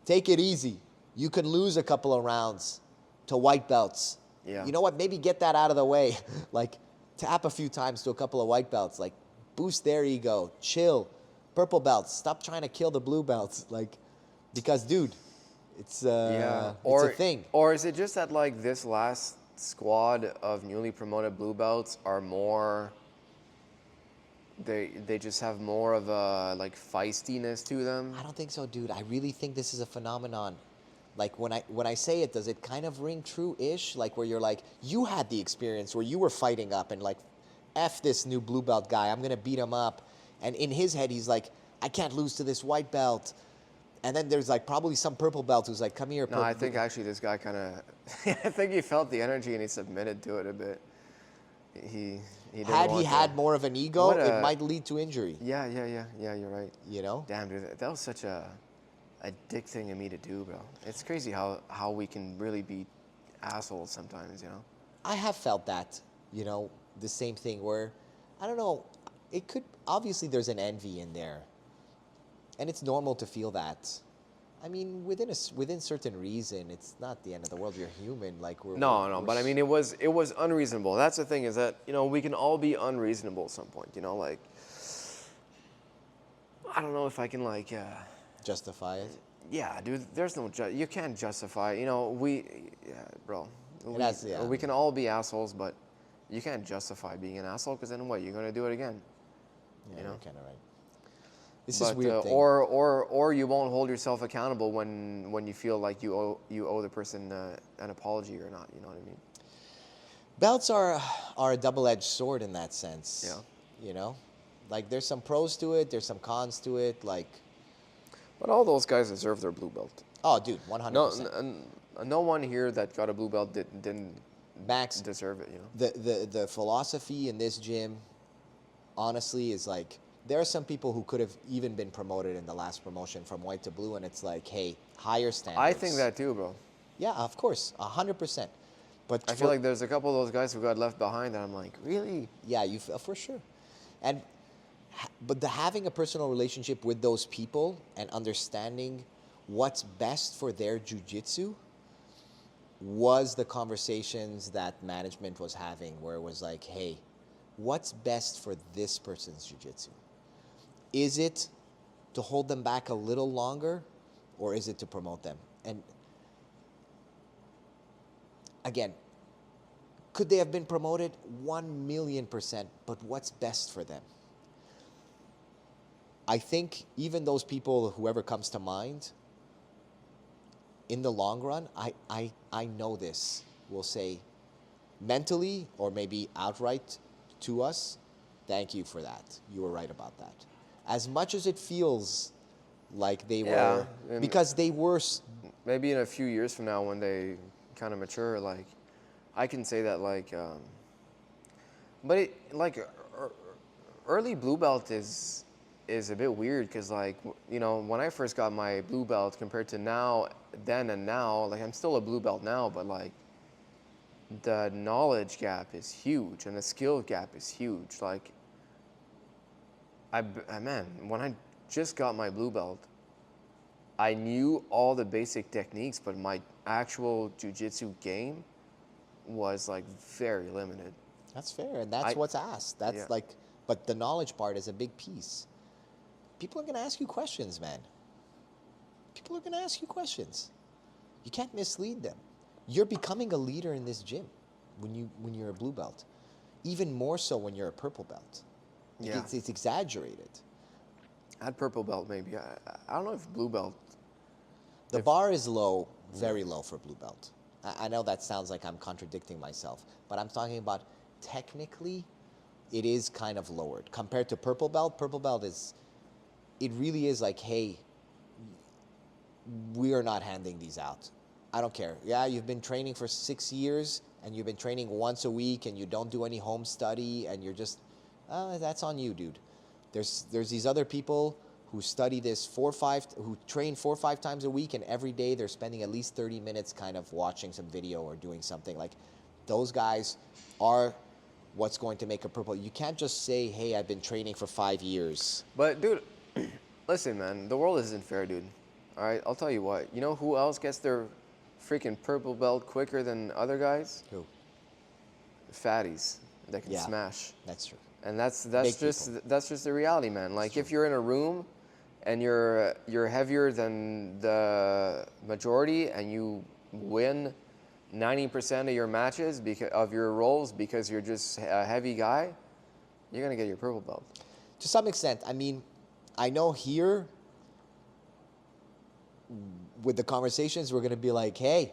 Take it easy. You can lose a couple of rounds to white belts. Yeah. You know what? Maybe get that out of the way. Like, tap a few times to a couple of white belts. Like, boost their ego. Chill. Purple belts. Stop trying to kill the blue belts. Like, because, dude, it's a thing. Or is it just that, like, this last squad of newly promoted blue belts are more... They just have more of a like feistiness to them. I don't think so, dude. I really think this is a phenomenon. Like when I say it, does it kind of ring true-ish? Like where you're like, you had the experience where you were fighting up and like, F this new blue belt guy, I'm gonna beat him up. And in his head, he's like, I can't lose to this white belt. And then there's like probably some purple belt who's like, come here. No, I think actually this guy kind of, I think he felt the energy and he submitted to it a bit. He had he had more of an ego, it might lead to injury. Yeah, you're right. You know? Damn, dude, that was such a dick thing of me to do, bro. It's crazy how we can really be assholes sometimes, you know? I have felt that, you know, the same thing where, I don't know, it could, obviously there's an envy in there. And it's normal to feel that. I mean, within certain reason, it's not the end of the world. You're human. Like No, we're but I mean, it was unreasonable. That's the thing, is that, we can all be unreasonable at some point. Like, I don't know if I can, like, justify it. yeah, dude. There's no you can't justify. Yeah, bro. Yeah. We can all be assholes, but you can't justify being an asshole, because then what? You're gonna do it again. Yeah, you're kind of right. This But is weird thing. or you won't hold yourself accountable when you feel like you owe the person an apology or not. You know what I mean? Belts are a double-edged sword in that sense. Yeah. You know, like there's some pros to it, there's some cons to it. Like, But all those guys deserve their blue belt. oh, dude, 100%. No one here that got a blue belt didn't Max, deserve it. the philosophy in this gym, honestly, is like there are some people who could have even been promoted in the last promotion from white to blue, and it's like, hey, higher standards. I think that too, bro. Yeah, of course, 100%. But I feel like there's a couple of those guys who got left behind that I'm like, really? yeah, for sure, and but having a personal relationship with those people and understanding what's best for their jujitsu was the conversations that management was having, where it was like, hey, what's best for this person's jujitsu? Is it to hold them back a little longer, or is it to promote them? And again, could they have been promoted? 1,000,000%, but what's best for them? I think even those people, whoever comes to mind, in the long run, I know this, will say mentally or maybe outright to us, thank you for that. You were right about that. As much as it feels like they were, because they were. Maybe in a few years from now, when they kind of mature, like, I can say that, like, but early blue belt is a bit weird, because, like, when I first got my blue belt compared to then and now, like, I'm still a blue belt now, but, like, the knowledge gap is huge and the skill gap is huge. Like, man, when I just got my blue belt, I knew all the basic techniques, but my actual jiu-jitsu game was, like, very limited. That's fair, and that's what's asked. That's Yeah. like, but the knowledge part is a big piece. People are going to ask you questions, man. People are going to ask you questions. You can't mislead them. You're becoming a leader in this gym when you're a blue belt. Even more so when you're a purple belt. Yeah. It's exaggerated. At purple belt, maybe. I don't know if blue belt. The bar is low, very low for blue belt. I know that sounds like I'm contradicting myself, but I'm talking about technically, it is kind of lowered. Compared to purple belt, it really is like, hey, we are not handing these out. I don't care. Yeah, you've been training for 6 years and you've been training once a week and you don't do any home study and you're just, that's on you, dude. There's these other people who study this who train 4 or 5 times a week, and every day they're spending at least 30 minutes kind of watching some video or doing something. Like, those guys are what's going to make a purple. You can't just say, hey, I've been training for 5 years. But, dude, listen, man, the world isn't fair, dude. All right, I'll tell you what. You know who else gets their freaking purple belt quicker than other guys? Who? Fatties that can smash. That's true. And that's just the reality, man. Like, if you're in a room and you're heavier than the majority and you win 90% of your matches because of your roles because you're just a heavy guy, you're gonna get your purple belt. To some extent, I mean, I know here with the conversations, we're going to be like, hey,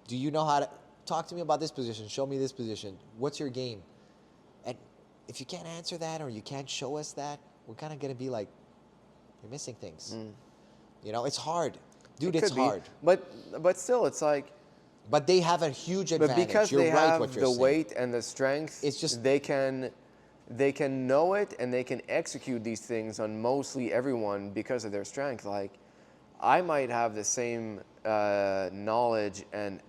do you know how to talk to me about this position? Show me this position. What's your game? And if you can't answer that or you can't show us that, we're kind of going to be like, you're missing things. It's hard. Dude, it's hard. But still, it's like, but they have a huge advantage. but because you're they right have what you're the saying. weight and the strength, It's just they can know it and they can execute these things on mostly everyone because of their strength. Like, I might have the same knowledge and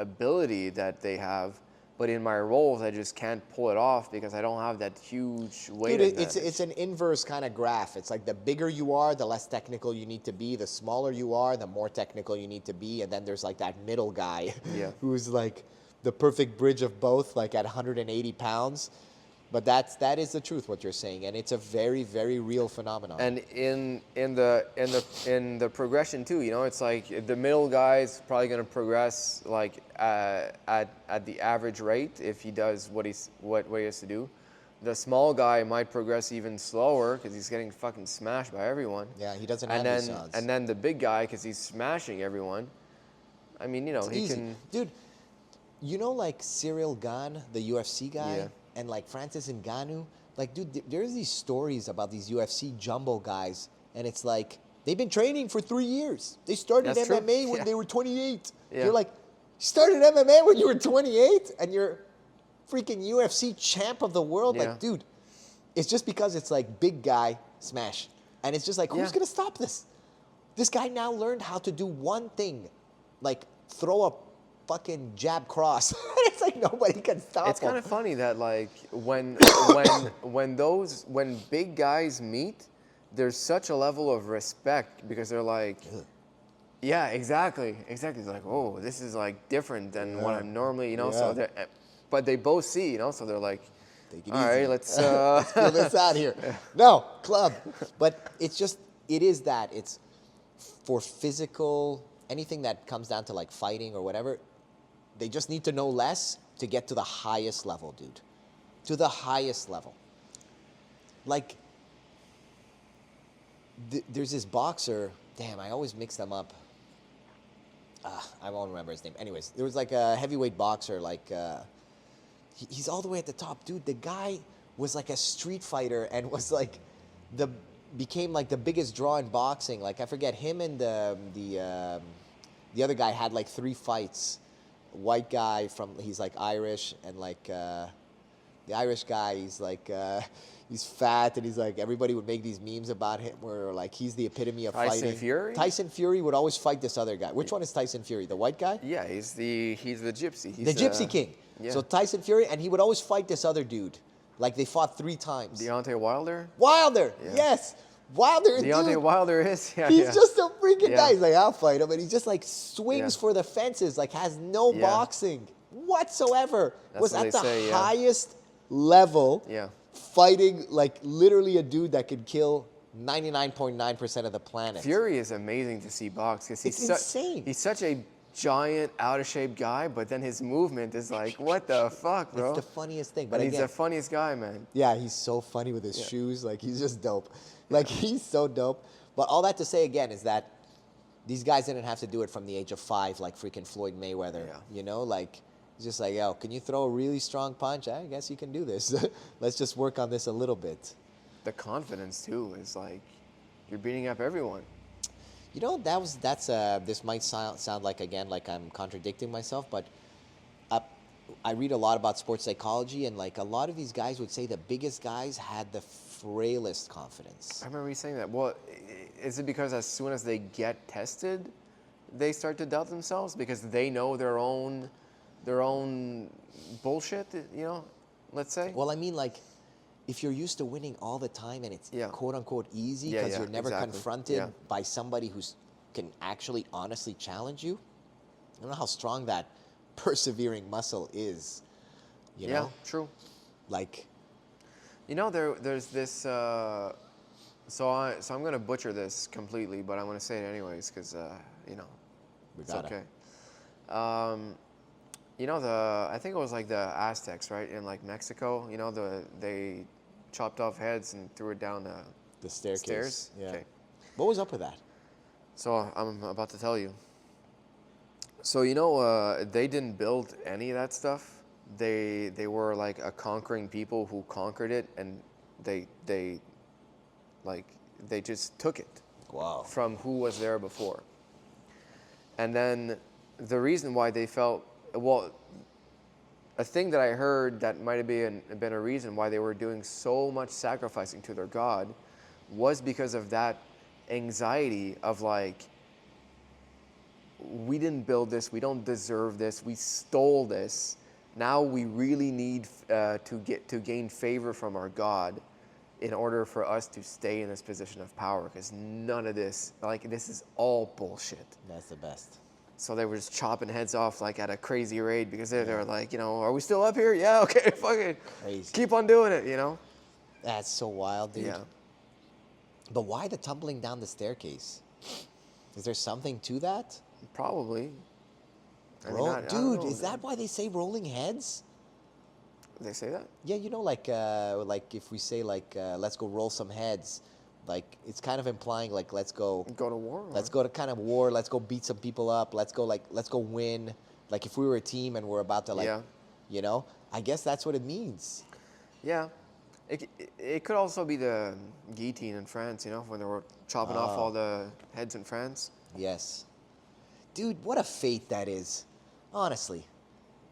ability that they have, but in my rolls, I just can't pull it off because I don't have that huge weight Dude, advantage. it's an inverse kind of graph. It's like the bigger you are, the less technical you need to be. The smaller you are, the more technical you need to be. And then there's like that middle guy Yeah. who's like the perfect bridge of both, like at 180 pounds. But that is the truth, what you're saying, and it's a very, very real phenomenon. And in the progression too, you know, it's like the middle guy is probably going to progress like at the average rate if he does what he has to do. The small guy might progress even slower because he's getting fucking smashed by everyone. Yeah, he doesn't And have these then odds. and then the big guy because he's smashing everyone. I mean, you know, he Easy. can. Dude, you know like Cyril Gane, the UFC guy, Yeah. and like Francis Ngannou? Like, dude, there's these stories about these UFC jumbo guys, and it's like, they've been training for 3 years. They started That's true. MMA when Yeah. they were 28. Yeah. You're like, you started MMA when you were 28, and you're freaking UFC champ of the world? Yeah. Like, dude, it's just because it's like big guy smash. And it's just like, who's Yeah. going to stop this? This guy now learned how to do one thing, like throw a fucking jab cross. It's like nobody can stop It's him. kind of funny that like when big guys meet, there's such a level of respect because they're like, yeah, exactly. It's like, oh, this is like different than what I'm normally, you know. Yeah. So but they both see, you know, so they're like, Take it all easy. right, let's. Feel this out here. No, club. But it's just, it is that. It's for physical, anything that comes down to like fighting or whatever, they just need to know less to get to the highest level, dude. To the highest level. Like, there's this boxer, damn, I always mix them up. I won't remember his name. Anyways, there was like a heavyweight boxer, like, he's all the way at the top, dude. The guy was like a street fighter and was like became like the biggest draw in boxing. Like, I forget, him and the other guy had like 3 fights. White guy he's like Irish, and like the Irish guy, he's like he's fat, and he's like, everybody would make these memes about him where like he's the epitome of Tyson fighting. Fury? Tyson Fury would always fight this other guy. Which one is Tyson Fury? The white guy? Yeah, he's the gypsy. He's The Gypsy King. Yeah. So Tyson Fury, and he would always fight this other dude. Like, they fought 3 times. Deontay Wilder. Wilder, Yeah. yes. Wilder, Deontay dude. Wilder is. Yeah, He's yeah. just a freaking Yeah. guy. He's like, I'll fight him. And he just like swings Yeah. for the fences, like has no Yeah. boxing whatsoever. That's Was what at they the say, yeah. highest level, Yeah. fighting like literally a dude that could kill 99.9% of the planet. Fury is amazing to see box because It's insane. He's such a giant, out of shape guy, but then his movement is like, what the fuck, bro? It's the funniest thing. But And he's again, the funniest guy, man. yeah, he's so funny with his Yeah. shoes. Like, he's just dope. Like, he's so dope. But all that to say again is that these guys didn't have to do it from the age of 5 like freaking Floyd Mayweather. Yeah. You know, like, it's just like, yo, can you throw a really strong punch? I guess you can do this. Let's just work on this a little bit. The confidence too is like, you're beating up everyone. You know, this might sound like, again, like I'm contradicting myself, but I read a lot about sports psychology, and like a lot of these guys would say the biggest guys had the frailest confidence. I remember you saying that. Well, is it because as soon as they get tested, they start to doubt themselves because they know their own bullshit, you know, let's say? Well, I mean, like, if you're used to winning all the time and it's Yeah. quote unquote easy Yeah, because yeah, you're never exactly. confronted Yeah. by somebody who can actually honestly challenge you, I don't know how strong that persevering muscle is. You yeah, know? true. Like, You know, there's this. So I'm gonna butcher this completely, but I'm gonna say it anyways because you know, we it's gotta. okay. You know I think it was like the Aztecs, right, in like Mexico. You know, they chopped off heads and threw it down The staircase. stairs. Yeah. Okay. What was up with that? So I'm about to tell you. So you know, they didn't build any of that stuff. They were like a conquering people who conquered it, and they just took it Wow. from who was there before. And then the reason why they felt, well, a thing that I heard that might have been a reason why they were doing so much sacrificing to their god was because of that anxiety of like, we didn't build this, we don't deserve this, we stole this, Now we really need to gain favor from our God in order for us to stay in this position of power, because none of this, like, this is all bullshit. That's the best. So they were just chopping heads off like at a crazy rate because they're like, you know, are we still up here? Yeah, okay, fuck it. Crazy. Keep on doing it, you know? That's so wild, dude. Yeah. But why the tumbling down the staircase? Is there something to that? Probably. I mean, Roll- I don't dude, know, is man. that why they say rolling heads? They say that? Yeah, you know, like if we say like let's go roll some heads, like it's kind of implying like let's go Go to war? let's go to kind of war, let's go beat some people up, let's go win. Like if we were a team and we're about to like, Yeah. you know, I guess that's what it means. Yeah. It could also be the guillotine in France, you know, when they were chopping off all the heads in France. Yes. Dude, what a fate that is. Honestly.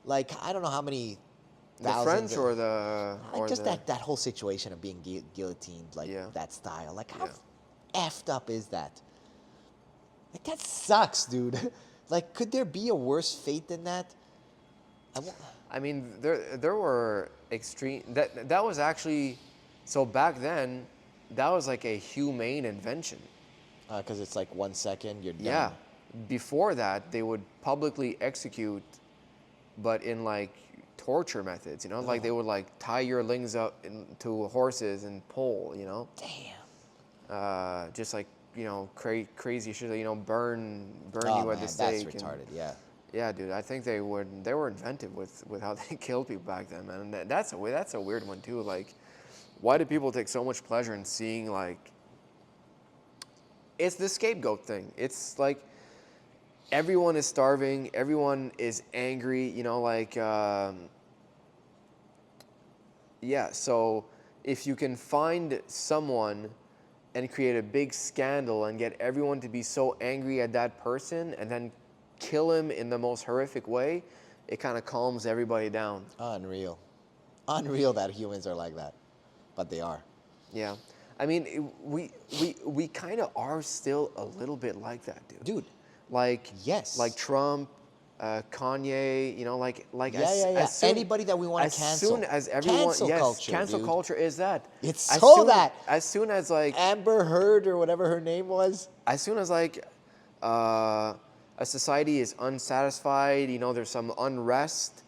Like I don't know how many The thousands French of- or the... like or just the, that whole situation of being guillotined, like Yeah. that style. Like how Yeah. effed up is that? Like that sucks, dude. Like could there be a worse fate than that? I mean, there were extreme... That was actually... So back then, that was like a humane invention. Because it's like 1 second, you're done. Yeah. Before that, they would publicly execute, but in like torture methods, you know? Like they would like tie your limbs up to horses and pull, you know? Damn. Just like, you know, crazy shit, you know, burn Oh, you at man, the stake. that's retarded. Yeah. Yeah, dude, I think they were inventive with how they killed people back then, man. And that's a weird one too. Like, why do people take so much pleasure in seeing like? It's the scapegoat thing. It's like everyone is starving, everyone is angry. You know, like yeah. So if you can find someone and create a big scandal and get everyone to be so angry at that person and then kill him in the most horrific way, it kind of calms everybody down. Unreal. Unreal that humans are like that. But they are. Yeah. I mean, we kind of are still a little bit like that, dude. Dude. Like, Yes. like Trump, Kanye, you know, like Yeah, as, yeah, yeah. as soon, Anybody that we wanna as cancel. soon as everyone, Cancel yes, culture, cancel dude. culture is that. It's as so soon, that. As soon as like, Amber Heard or whatever her name was. as soon as like, a society is unsatisfied, you know, there's some unrest.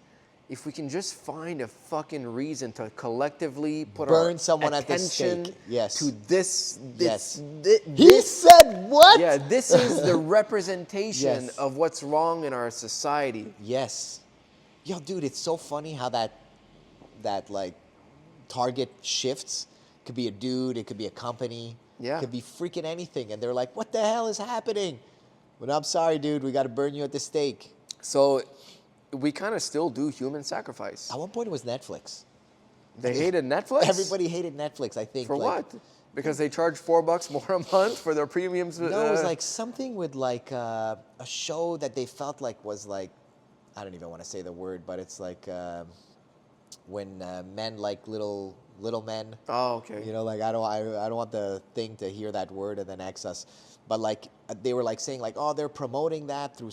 If we can just find a fucking reason to collectively put Burn our someone at the attention stake. Yes. to this, Yes. thi- He this, said what? yeah, this is the representation Yes. of what's wrong in our society. Yes. Yo, dude, it's so funny how that like target shifts. Could be a dude, it could be a company. Yeah. It could be freaking anything. And they're like, what the hell is happening? But I'm sorry, dude, we got to burn you at the stake. So we kind of still do human sacrifice. At one point, it was Netflix. They hated Netflix? Everybody hated Netflix, I think. For like, what? Because they charge $4 more a month for their premiums? No, it was like something with like a show that they felt like was like, I don't even want to say the word, but it's like when men like little men. Oh, okay. You know, like I don't want the thing to hear that word and then X us. But like they were like saying like, oh, they're promoting that through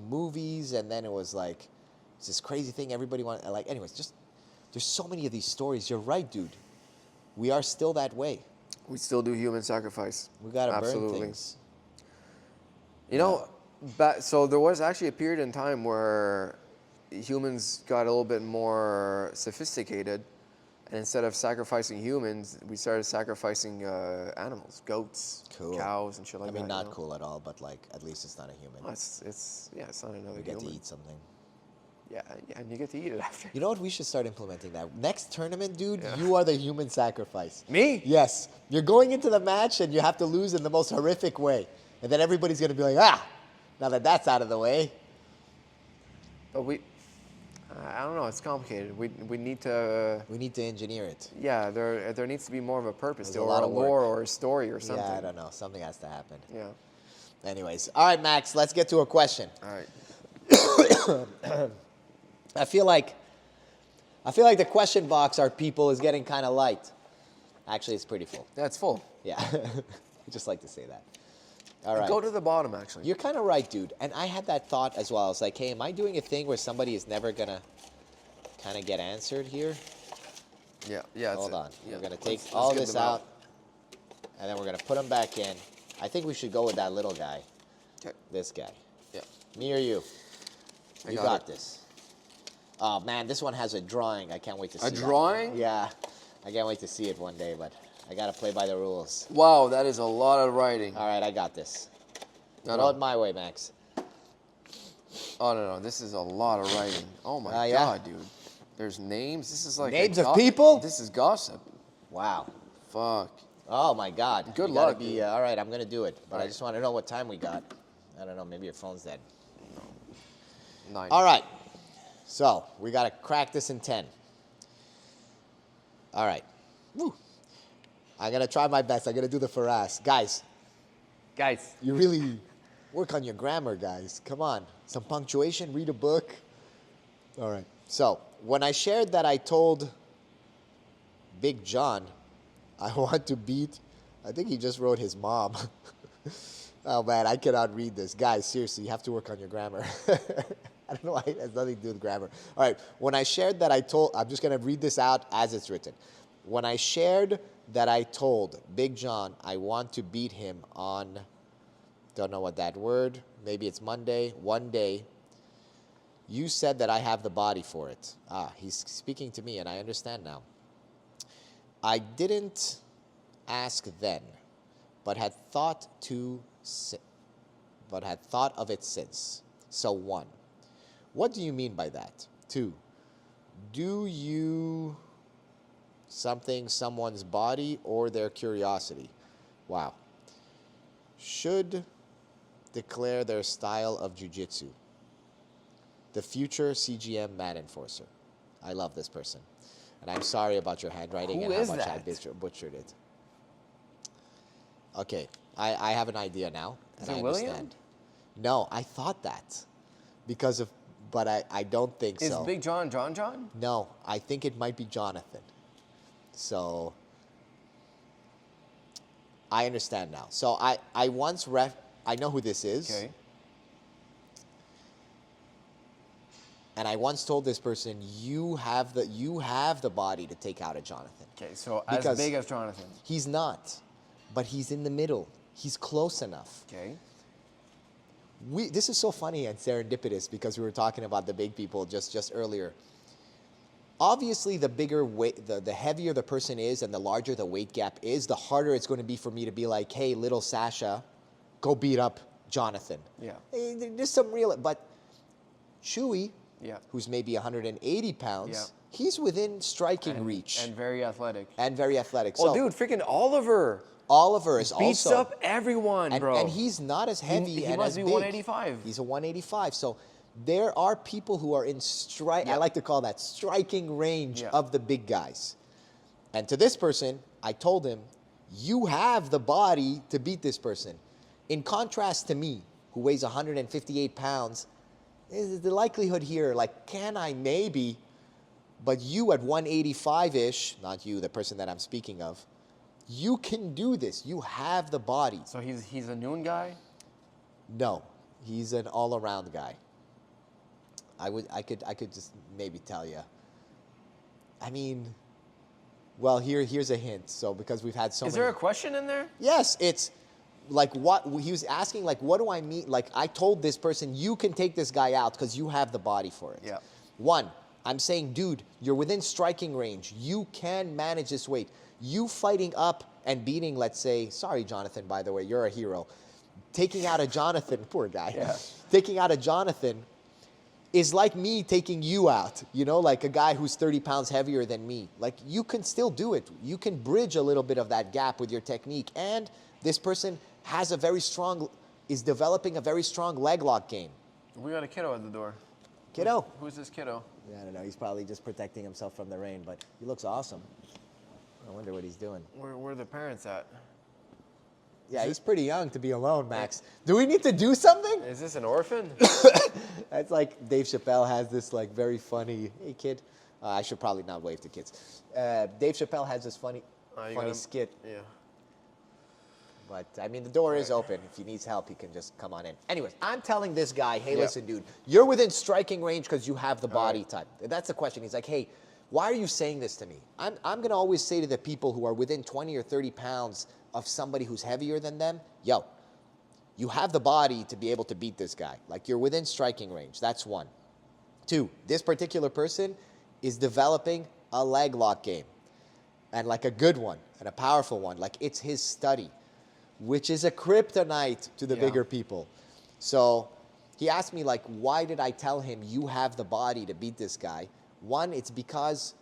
movies, and then it was like it's this crazy thing everybody want like. Anyways, just there's so many of these stories. You're right, dude. We are still that way. We still do human sacrifice. We gotta Absolutely. burn things. You know, so there was actually a period in time where humans got a little bit more sophisticated, and instead of sacrificing humans, we started sacrificing animals, goats, Cool. cows, and shit like I that. mean, not you know? cool at all, but like at least it's not a human. Well, it's not another We get human. to eat something. Yeah, and you get to eat it after. You know what? We should start implementing that. Next tournament, dude, you are the human sacrifice. Me? Yes. You're going into the match and you have to lose in the most horrific way. And then everybody's going to be like, now that that's out of the way. But I don't know. It's complicated. We need to. We need to engineer it. Yeah, there needs to be more of a purpose There's to a it, lot or a of work. lore or a story or something. Yeah, I don't know. Something has to happen. Yeah. Anyways. All right, Max, let's get to a question. All right. I feel like the question box, our people, is getting kind of light. Actually, it's pretty full. That's full. Yeah. I just like to say that. All right. Go to the bottom, actually. You're kind of right, dude. And I had that thought as well. I was like, hey, am I doing a thing where somebody is never going to kind of get answered here. Yeah, yeah. Hold on. Yeah. We're going to take Let's all get this them out, and then we're going to put them back in. I think we should go with that little guy. 'Kay. This guy. Yeah. Me or you? I You got got it. this. Oh, man, this one has a drawing. I can't wait to see A that. drawing? Yeah. I can't wait to see it one day, but I got to play by the rules. Wow, that is a lot of writing. All right, I got this. No, Throw no. it my way, Max. Oh no, this is a lot of writing. Oh my Yeah? god, dude. There's names. This is like Names of people? This is gossip. Wow. Fuck. Oh, my God. Good You gotta luck, Be, dude. all right, I'm going to do it, but I Right. just want to know what time we got. I don't know. Maybe your phone's dead. 9. All right. So we got to crack this in 10. All right. Woo. I'm going to try my best. I'm going to do the Faraz. Guys, you really work on your grammar, guys. Come on. Some punctuation, read a book. All right. So when I shared that I told Big John I want to beat, I think he just wrote his mom. Oh, man, I cannot read this. Guys, seriously, you have to work on your grammar. I don't know why it has nothing to do with grammar. All right, when I shared that I'm just going to read this out as it's written. When I shared that I told Big John I want to beat him on, don't know what that word, maybe it's Monday, one day, you said that I have the body for it. Ah, he's speaking to me, and I understand now. I didn't ask then, but had thought of it since. So 1, what do you mean by that? 2, do you someone's body or their curiosity? Wow. Should declare their style of jiu-jitsu. The future CGM mat enforcer. I love this person. And I'm sorry about your handwriting Who and is how much that? I butchered it. Okay, I have an idea now, and Is it I William? understand. No, I thought that but I don't think Is so. Big John John? No, I think it might be Jonathan. So I understand now. So I know who this is. Okay. And I once told this person, you have the body to take out a Jonathan. Okay, so Because- as big as Jonathan. He's not, but he's in the middle. He's close enough. Okay. This is so funny and serendipitous because we were talking about the big people just earlier. Obviously, the bigger weight, the heavier the person is and the larger the weight gap is, the harder it's going to be for me to be like, hey, little Sasha, go beat up Jonathan. Yeah. There's some real, but Chewy, Yeah. who's maybe 180 pounds, Yeah. he's within striking reach And very athletic. and very athletic. Oh, So dude, freaking Oliver Oliver is beats also up everyone, and, bro. and he's not as heavy he and must as be big. 185. He's a 185. So there are people who are in strike. I Yeah. like to call that striking range Yeah. of the big guys. And to this person, I told him, you have the body to beat this person. In contrast to me, who weighs 158 pounds, is the likelihood here, like, can I maybe? But you at 185-ish, not you, the person that I'm speaking of, you can do this. You have the body. So he's a noon guy? No, he's an all-around guy. I could just maybe tell you. I mean, well, here's a hint. So because we've had so Is many. there a question in there? Yes, it's like what he was asking. Like, what do I mean? Like, I told this person, you can take this guy out because you have the body for it. Yeah. 1, I'm saying, dude, you're within striking range. You can manage this weight. You fighting up and beating, let's say, sorry, Jonathan, by the way, you're a hero. Taking out a Jonathan, poor guy. Yeah. Taking out a Jonathan is like me taking you out, like a guy who's 30 pounds heavier than me. Like, you can still do it. You can bridge a little bit of that gap with your technique. And this person is developing a very strong leg lock game. We got a kiddo at the door. Kiddo. Who's this kiddo? I don't know. He's probably just protecting himself from the rain, but he looks awesome. I wonder what he's doing. Where are the parents at? Yeah, he's pretty young to be alone, Max. Do we need to do something? Is this an orphan? That's like Dave Chappelle has this like very funny, hey kid. I should probably not wave to kids. Dave Chappelle has this funny You gotta- skit. Yeah. But I mean, the door is open. If he needs help, he can just come on in. Anyways, I'm telling this guy, hey, Yeah. listen, dude, you're within striking range because you have the body right. type. That's the question. He's like, hey, why are you saying this to me? I'm going to always say to the people who are within 20 or 30 pounds of somebody who's heavier than them, yo, you have the body to be able to beat this guy. Like, you're within striking range. That's one. Two, this particular person is developing a leg lock game, and like a good one and a powerful one. Like, it's his study, which is a kryptonite to the Yeah. bigger people. So he asked me, like, why did I tell him you have the body to beat this guy? One, it's because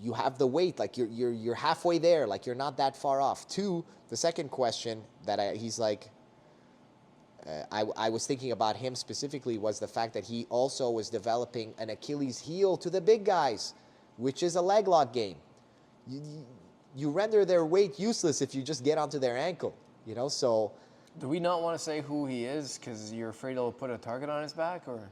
you have the weight, like you're halfway there, like you're not that far off. Two, the second question that he's like, I was thinking about him specifically was the fact that he also was developing an Achilles heel to the big guys, which is a leg lock game. You render their weight useless if you just get onto their ankle, you know? So, Do we not want to say who he is because you're afraid he'll put a target on his back, or?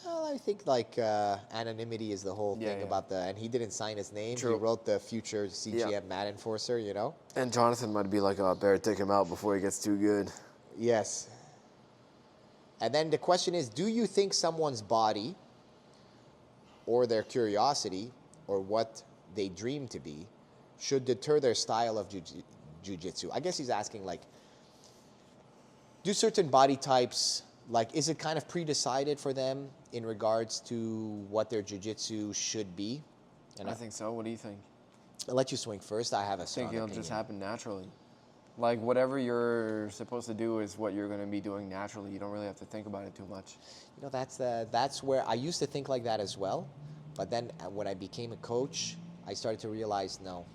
well, I think like anonymity is the whole Yeah, thing yeah. about and he didn't sign his name. True. He wrote the future CGM Yeah. Mad Enforcer, you know? And Jonathan might be like, oh, better take him out before he gets too good. Yes. And then the question is, do you think someone's body or their curiosity or what they dream to be should deter their style of jiu-jitsu? I guess he's asking, like, do certain body types, like, is it kind of pre-decided for them in regards to what their jiu-jitsu should be? And I think so. What do you think? I'll let you swing first. I have a I strong think it'll opinion. just happen naturally. Like, whatever you're supposed to do is what you're going to be doing naturally. You don't really have to think about it too much. You know, that's where I used to think like that as well. But then when I became a coach, I started to realize, no.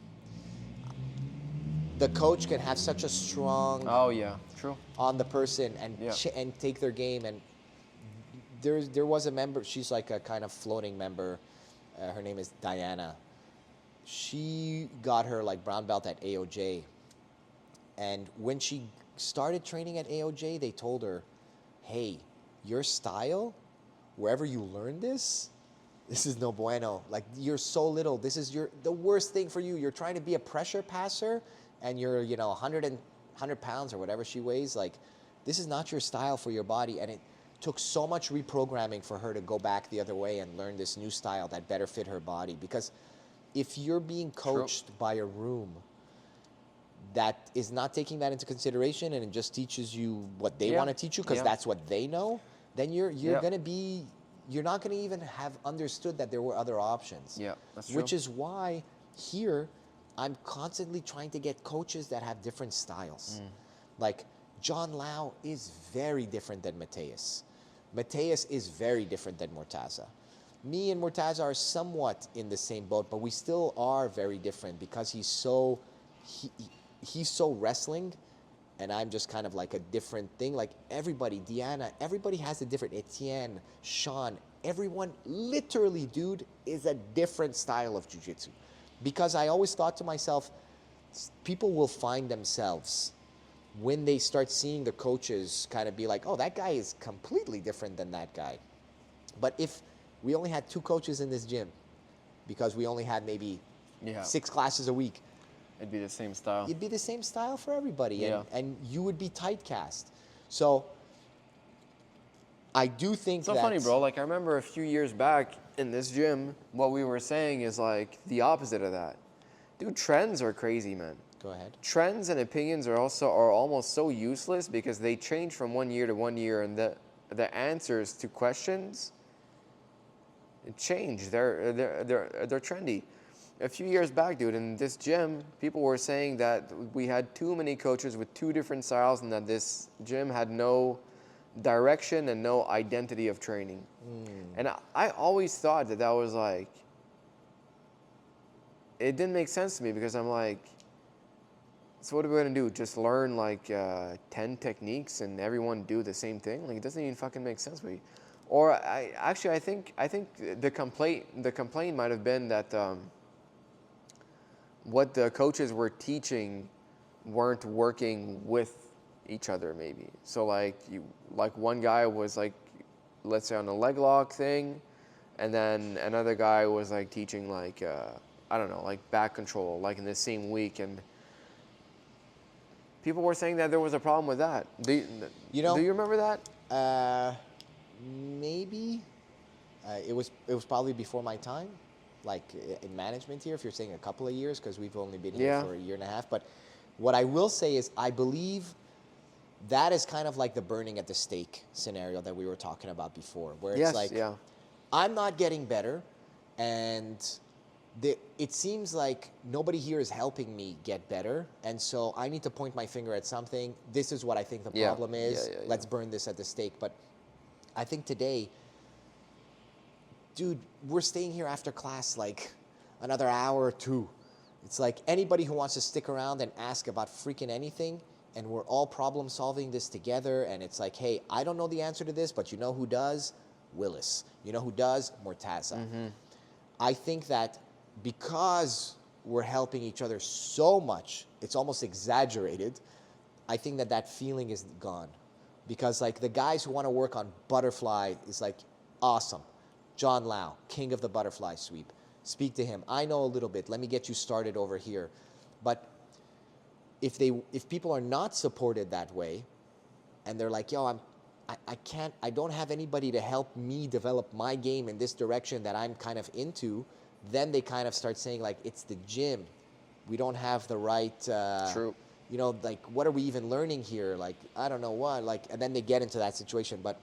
The coach can have such a strong Oh, yeah. True. on the person and Yeah. and take their game. And there was a member, she's like a kind of floating member. Her name is Diana. She got her like brown belt at AOJ. And when she started training at AOJ, they told her, hey, your style, wherever you learned this is no bueno. Like, you're so little. This is the worst thing for you. You're trying to be a pressure passer and you're, 100 pounds or whatever she weighs. Like, this is not your style for your body. And it took so much reprogramming for her to go back the other way and learn this new style that better fit her body. Because if you're being coached by a room that is not taking that into consideration and it just teaches you what they Yeah. want to teach you because Yeah. that's what they know, then you're Yeah. you're not gonna even have understood that there were other options. Yeah, that's true. Which is why here I'm constantly trying to get coaches that have different styles. Like John Lau is very different than Mateus. Mateus is very different than Mortaza. Me and Mortaza are somewhat in the same boat, but we still are very different because he's so wrestling, and I'm just kind of like a different thing. Like everybody, Deanna, everybody has a different, Etienne, Sean, everyone literally, dude, is a different style of jiu-jitsu. Because I always thought to myself, people will find themselves when they start seeing the coaches kind of be like, oh, that guy is completely different than that guy. But if we only had 2 coaches in this gym, because we only had maybe Yeah. 6 classes a week, It'd be the same style. it'd be the same style for everybody, Yeah. and you would be typecast. So I do think It's so that funny, bro. Like, I remember a few years back in this gym, what we were saying is like the opposite of that. Dude, trends are crazy, man. Go ahead. Trends and opinions are almost so useless because they change from one year to one year, and the answers to questions change. They're trendy. A few years back, dude, in this gym, people were saying that we had too many coaches with 2 different styles, and that this gym had no direction and no identity of training. And I always thought that was like, it didn't make sense to me because I'm like, so what are we gonna do? Just learn like 10 techniques and everyone do the same thing? Like, it doesn't even fucking make sense to me. Or I think the complaint might have been that what the coaches were teaching weren't working with each other, maybe. So like one guy was like, let's say on a leg lock thing, and then another guy was like teaching like I don't know, like back control, like in the same week, and People were saying that there was a problem with that. You know- do you remember that? Maybe it was probably before my time, like in management here. If you're saying a couple of years, because we've only been here Yeah. for a year and a half. But what I will say is, I believe that is kind of like the burning at the stake scenario that we were talking about before, where Yes, it's like, yeah. I'm not getting better, and it seems like nobody here is helping me get better, and so I need to point my finger at something. This is what I think the Yeah. problem is. Yeah, yeah, Let's yeah. burn this at the stake. But I think today, dude, we're staying here after class like another hour or two. It's like anybody who wants to stick around and ask about freaking anything, and we're all problem solving this together. And it's like, hey, I don't know the answer to this, but you know who does? Willis. You know who does? Mortaza. I think that because we're helping each other so much, it's almost exaggerated. I think that that feeling is gone. Because like the guys who want to work on butterfly is like, awesome. John Lau, king of the butterfly sweep. Speak to him. I know a little bit. Let me get you started over here. But if people are not supported that way, and they're like, yo, I don't have anybody to help me develop my game in this direction that I'm kind of into, then they kind of start saying like, it's the gym. We don't have the right, True. you know, like, what are we even learning here? Like, I don't know what, like, and then they get into that situation. But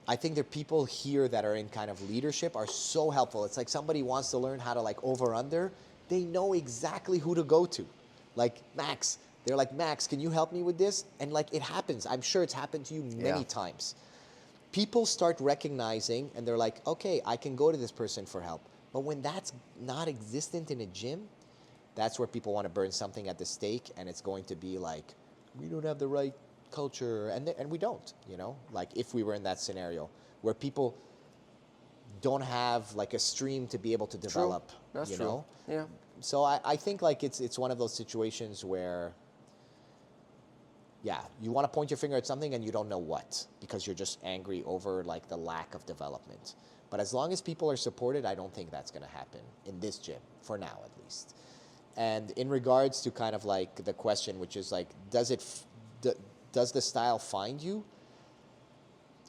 I think the people here that are in kind of leadership are so helpful. It's like somebody wants to learn how to like over-under, they know exactly who to go to. Like Max, they're like, Max, can you help me with this? And like it happens. I'm sure it's happened to you many Yeah. times. People start recognizing and they're like, okay, I can go to this person for help. But when that's not existent in a gym, that's where people want to burn something at the stake, and it's going to be like, we don't have the right culture, and we don't, you know? Like if we were in that scenario where people don't have like a stream to be able to develop, That's you true. know? Yeah. So I think like it's one of those situations where, yeah, you want to point your finger at something and you don't know what, because you're just angry over like the lack of development. But as long as people are supported, I don't think that's going to happen in this gym, for now at least. And in regards to kind of like the question, which is like, does the style find you?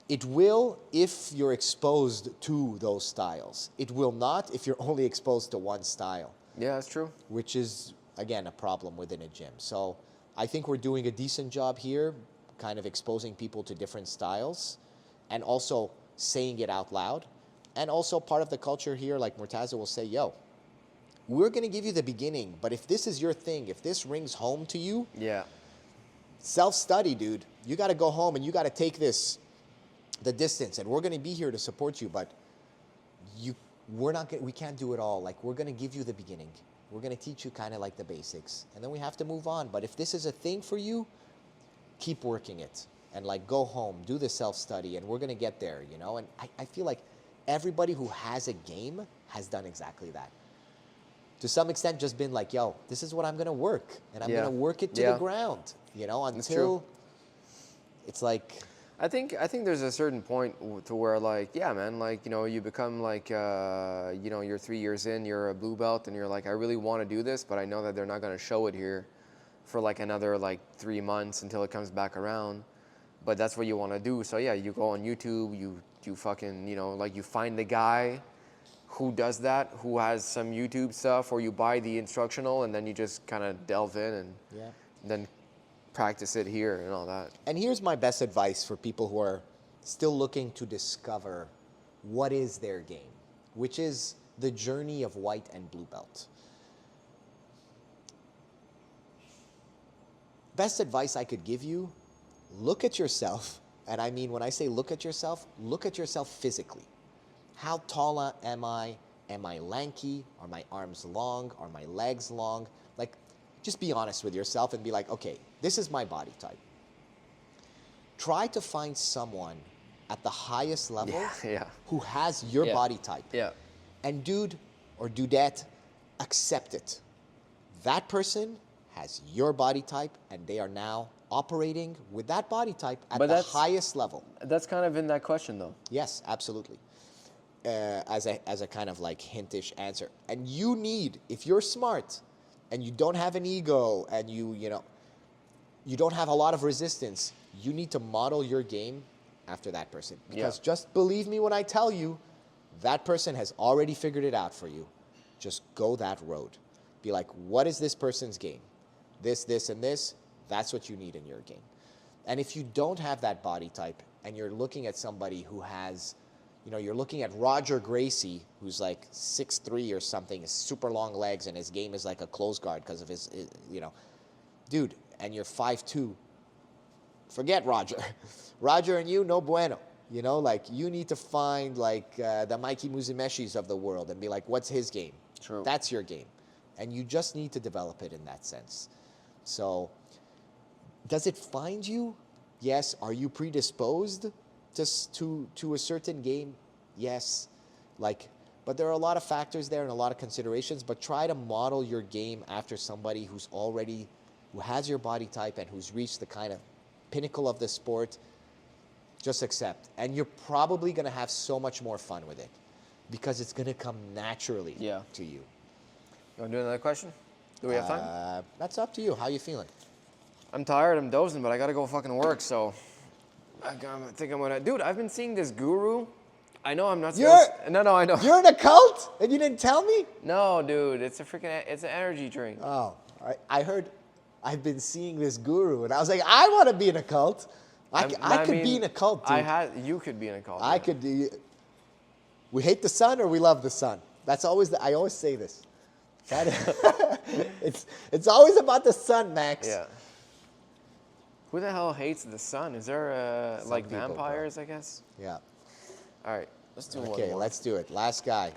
It will if you're exposed to those styles. It will not if you're only exposed to one style, Yeah, that's true. which is, again, a problem within a gym. So I think we're doing a decent job here, kind of exposing people to different styles and also saying it out loud. And also part of the culture here, like Mortaza will say, yo, we're going to give you the beginning, but if this is your thing, if this rings home to you, Yeah. self-study, dude. You got to go home and you got to take the distance, and we're going to be here to support you, but we can't do it all. Like, we're going to give you the beginning. We're going to teach you kind of like the basics, and then we have to move on. But if this is a thing for you, keep working it, and like go home, do the self-study, and we're going to get there, you know? And I feel like everybody who has a game has done exactly that. To some extent, just been like, yo, this is what I'm going to work, and I'm Yeah. going to work it to Yeah. the ground, you know, true. until it's like, I think there's a certain point to where like, yeah, man, like, you know, you become like, you know, you're 3 years in, you're a blue belt, and you're like, I really want to do this, but I know that they're not going to show it here for like another like 3 months until it comes back around. But that's what you want to do. So yeah, you go on YouTube, you fucking, you know, like you find the guy who does that, who has some YouTube stuff, or you buy the instructional and then you just kind of delve in and yeah. then practice it here and all that. And here's my best advice for people who are still looking to discover what is their game, which is the journey of white and blue belt. Best advice I could give you, look at yourself. And I mean, when I say look at yourself physically. How tall am I? Am I lanky? Are my arms long? Are my legs long? Like, just be honest with yourself and be like, okay, this is my body type. Try to find someone at the highest level Yeah. who has your Yeah. body type. Yeah. And dude or dudette, accept it. That person has your body type, and they are now operating with that body type at But the that's- highest level. That's kind of in that question though. Yes, absolutely. As a kind of like hintish answer. And you need, if you're smart and you don't have an ego and you know, you don't have a lot of resistance, you need to model your game after that person. Because Yeah. just believe me when I tell you, that person has already figured it out for you. Just go that road. Be like, what is this person's game? This, and this. That's what you need in your game. And if you don't have that body type and you're looking at somebody who has, you're looking at Roger Gracie, who's like 6'3" or something, has super long legs, and his game is like a close guard because of his, dude, and you're 5'2", forget Roger. Roger and you, no bueno. You need to find like the Mikey Musumeshis of the world and be like, what's his game? True. That's your game. And you just need to develop it in that sense. So, does it find you? Yes. Are you predisposed to a certain game? Yes. But there are a lot of factors there and a lot of considerations, but try to model your game after somebody who has your body type and who's reached the kind of pinnacle of the sport. Just accept. And you're probably going to have so much more fun with it because it's going to come naturally to you. You want to do another question? Do we have time? That's up to you. How you feeling? I'm tired. I'm dozing, but I got to go fucking work, so I think I'm going to... Dude, I've been seeing this guru. I know I'm not supposed to... No, I know. You're in a cult? And you didn't tell me? No, dude. It's an energy drink. Oh, I heard... I've been seeing this guru, and I was like, I want to be in a cult. I could be in a cult, dude. You could be in a cult. I could do. We hate the sun or we love the sun. That's always I always say this. It's always about the sun, Max. Yeah. Who the hell hates the sun? Is there Some like people, vampires? bro. I guess. Yeah. All right, let's do one Okay, more. let's do it. Last guy.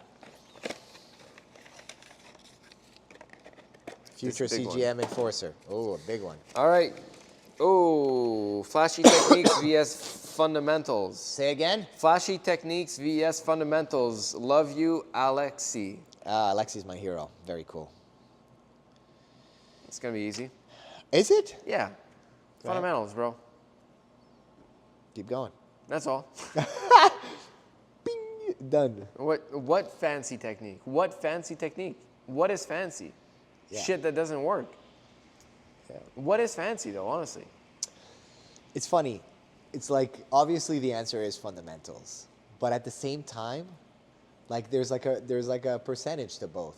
Future This big CGM enforcer. Oh, a big one. All right. Oh, flashy techniques vs fundamentals. Say again. Flashy techniques vs fundamentals. Love you, Alexi. Alexi's my hero. Very cool. It's gonna be easy. Is it? Yeah. Fundamentals, bro. Keep going. That's all. Bing. Done. What fancy technique? What fancy technique? What is fancy? Yeah. Shit that doesn't work. Yeah. What is fancy though, honestly? It's funny. It's like obviously the answer is fundamentals, but at the same time, like there's like a percentage to both.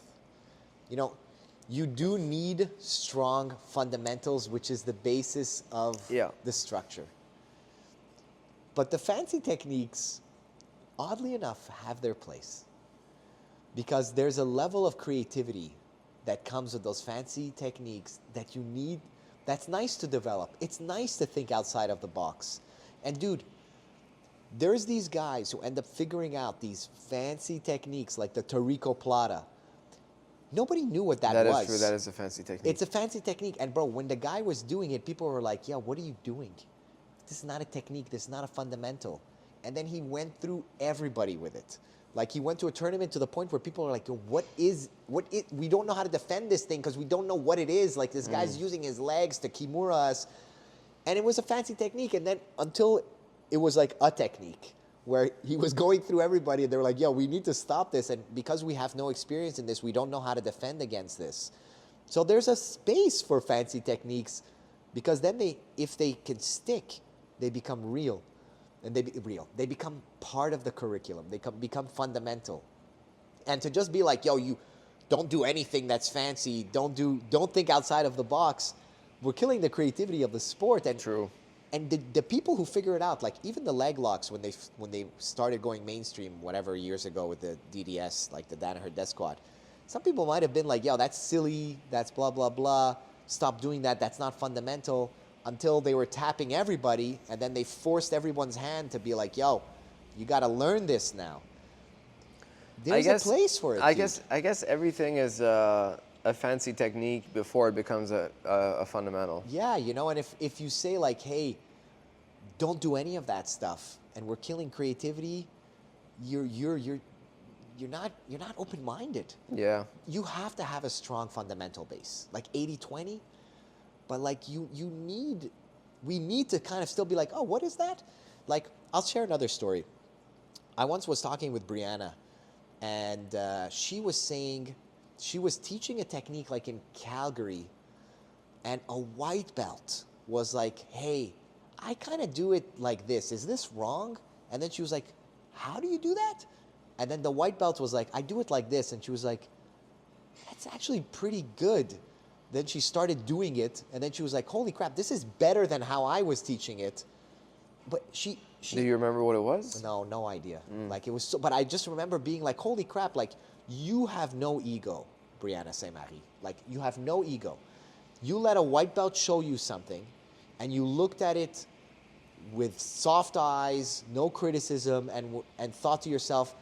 You do need strong fundamentals, which is the basis of the structure. But the fancy techniques, oddly enough, have their place because there's a level of creativity that comes with those fancy techniques that you need. That's nice to develop. It's nice to think outside of the box. And dude, there's these guys who end up figuring out these fancy techniques like the Tarico Plata. Nobody knew what that was. That is true. That is a fancy technique. It's a fancy technique. And bro, when the guy was doing it, people were like, yeah, what are you doing? This is not a technique. This is not a fundamental. And then he went through everybody with it. Like he went to a tournament to the point where people are like, we don't know how to defend this thing because we don't know what it is. Like this guy's using his legs to kimura us. And it was a fancy technique. And then until it was like a technique where he was going through everybody and they were like, yo, we need to stop this. And because we have no experience in this, we don't know how to defend against this. So there's a space for fancy techniques because then if they can stick, they become real. And they become part of the curriculum. They become fundamental. And to just be like, yo, you don't do anything that's fancy. Don't think outside of the box. We're killing the creativity of the sport. And True. And the people who figure it out, like even the leg locks when they started going mainstream, whatever years ago with the DDS, like the Danaher Death Squad, some people might have been like, yo, that's silly. That's blah blah blah. Stop doing that. That's not fundamental. Until they were tapping everybody, and then they forced everyone's hand to be like, yo, you got to learn this now. There's a place for it. I guess everything is a fancy technique before it becomes a fundamental. Yeah, and if you say like, hey, don't do any of that stuff, and we're killing creativity, you're not open-minded. Yeah. You have to have a strong fundamental base, like 80-20. But like we need to kind of still be like, oh, what is that? Like, I'll share another story. I once was talking with Brianna, and she was saying she was teaching a technique like in Calgary, and a white belt was like, hey, I kind of do it like this. Is this wrong? And then she was like, how do you do that? And then the white belt was like, I do it like this. And she was like, that's actually pretty good. Then she started doing it, and then she was like, holy crap, this is better than how I was teaching it. But she Do you remember what it was? no idea. Like it was so, but I just remember being like, holy crap, like you have no ego, Brianna Saint Marie. Like you have no ego. You let a white belt show you something, and you looked at it with soft eyes, no criticism, and thought to yourself,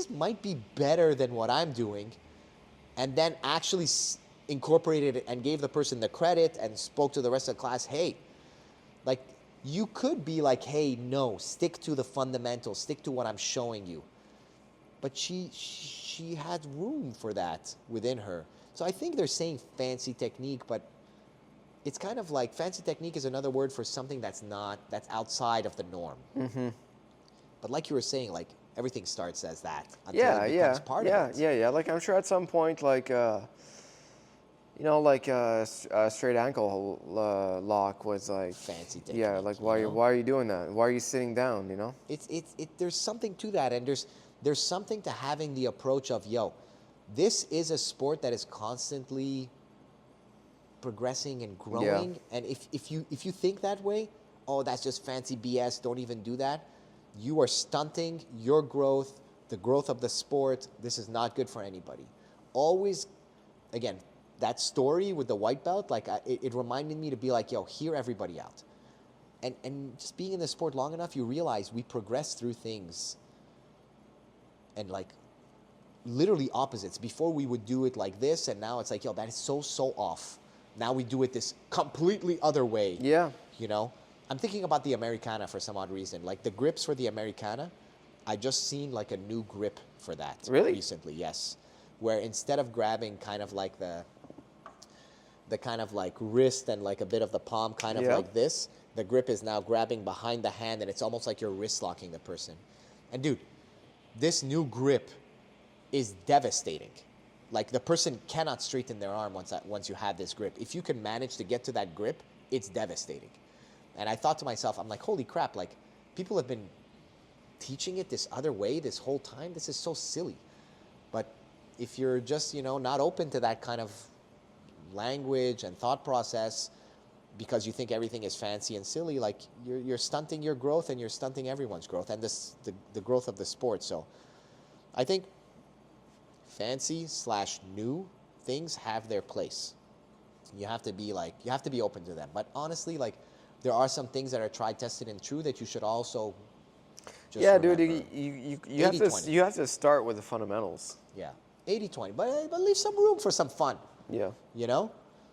might be better than what I'm doing, and then actually incorporated it and gave the person the credit and spoke to the rest of the class, hey, like you could be like, hey, no, stick to the fundamentals, stick to what I'm showing you. But she had room for that within her. So I think they're saying fancy technique, but it's kind of like fancy technique is another word for something that's outside of the norm. Mm-hmm. But like you were saying, like everything starts as that until it becomes part of it. Yeah. Like I'm sure at some point, like like a straight ankle lock was like Fancy technique. Yeah, like why are you doing that? Why are you sitting down? You know? There's something to that, and there's something to having the approach of, yo, this is a sport that is constantly progressing and growing. Yeah. And if you think that way, oh, that's just fancy BS, don't even do that, you are stunting your growth, the growth of the sport. This is not good for anybody. Always, again, that story with the white belt, like it reminded me to be like, yo, hear everybody out. And just being in the sport long enough, you realize we progress through things and like literally opposites. Before we would do it like this, and now it's like, yo, that is so off. Now we do it this completely other way. Yeah. You know? I'm thinking about the Americana for some odd reason. Like the grips for the Americana, I just seen like a new grip for that. Really? Recently, yes. Where instead of grabbing kind of like the kind of like wrist and like a bit of the palm kind of like this, the grip is now grabbing behind the hand, and it's almost like you're wrist locking the person. And dude, this new grip is devastating. Like the person cannot straighten their arm once you have this grip. If you can manage to get to that grip, it's devastating. And I thought to myself, I'm like, holy crap, like people have been teaching it this other way this whole time. This is so silly. But if you're just, not open to that kind of language and thought process because you think everything is fancy and silly, like you're stunting your growth, and you're stunting everyone's growth and the growth of the sport. So I think fancy/new things have their place. You have to be open to them. But honestly, like there are some things that are tried, tested, and true that you should also just remember. Dude, you have to start with the fundamentals. Yeah, 80-20, but leave some room for some fun. Yeah.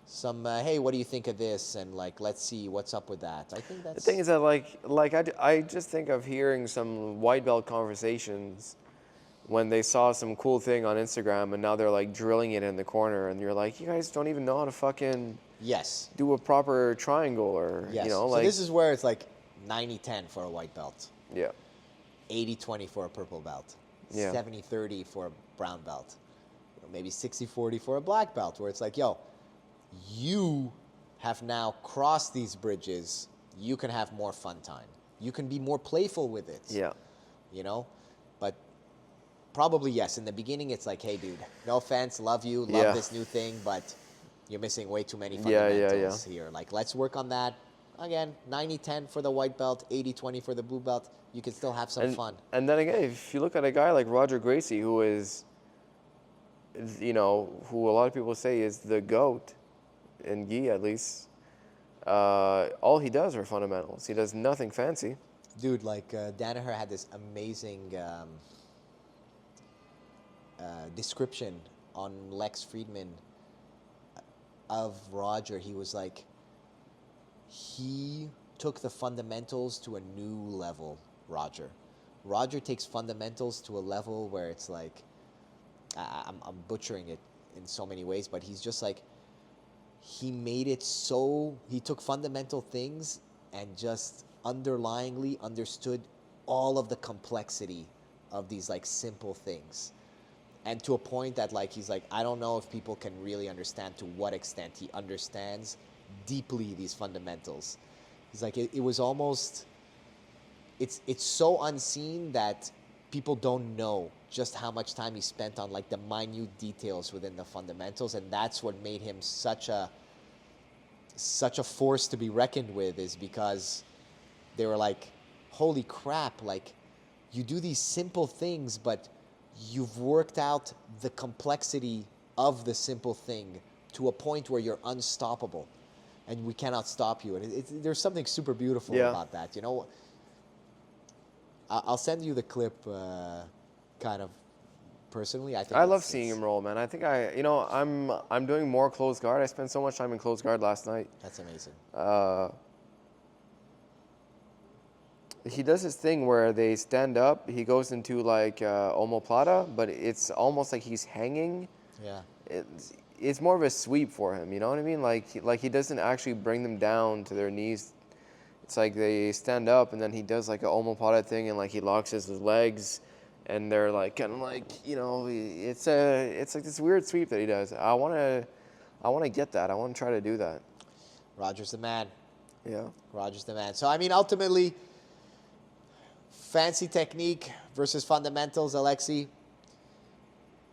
Some hey, what do you think of this? And like, let's see what's up with that. I think that's The thing is that I just think of hearing some white belt conversations when they saw some cool thing on Instagram, and now they're like drilling it in the corner, and you're like, you guys don't even know how to fucking yes, do a proper triangle, or yes. So like this is where it's like 90-10 for a white belt, yeah, 80-20 for a purple belt, Yeah. 70-30 for a brown belt, maybe 60-40 for a black belt, where it's like, yo, you have now crossed these bridges. You can have more fun time. You can be more playful with it. yeah. But probably, yes, in the beginning, it's like, hey, dude, no offense, love you, love Yeah. this new thing, but you're missing way too many Yeah, fundamentals here. Like, let's work on that. Again, 90-10 for the white belt, 80-20 for the blue belt. You can still have some fun. And then again, if you look at a guy like Roger Gracie, who is, who a lot of people say is the GOAT, in gi at least, all he does are fundamentals. He does nothing fancy. Dude, like Danaher had this amazing description on Lex Friedman of Roger. He was like, he took the fundamentals to a new level, Roger. Roger takes fundamentals to a level where it's like, I'm butchering it in so many ways, but he's just like, he made it so, he took fundamental things and just underlyingly understood all of the complexity of these like simple things. And to a point that like, he's like, I don't know if people can really understand to what extent he understands deeply these fundamentals. He's like, it was almost, it's so unseen that people don't know just how much time he spent on like the minute details within the fundamentals, and that's what made him such a force to be reckoned with, is because they were like, holy crap, like you do these simple things, but you've worked out the complexity of the simple thing to a point where you're unstoppable and we cannot stop you. And there's something super beautiful about that, you know. I'll send you the clip kind of personally. I think I love seeing him roll, man. I think I'm doing more close guard. I spent so much time in close guard last night. That's amazing. He does this thing where they stand up. He goes into like omoplata, but it's almost like he's hanging. Yeah. It's more of a sweep for him. You know what I mean? Like he doesn't actually bring them down to their knees. It's like they stand up and then he does like an omoplata thing, and like he locks his legs, and they're like kind of like, you know, it's like this weird sweep that he does. I want to get that. I want to try to do that. Roger's the man. Yeah. Roger's the man. So I mean, ultimately, fancy technique versus fundamentals, Alexi.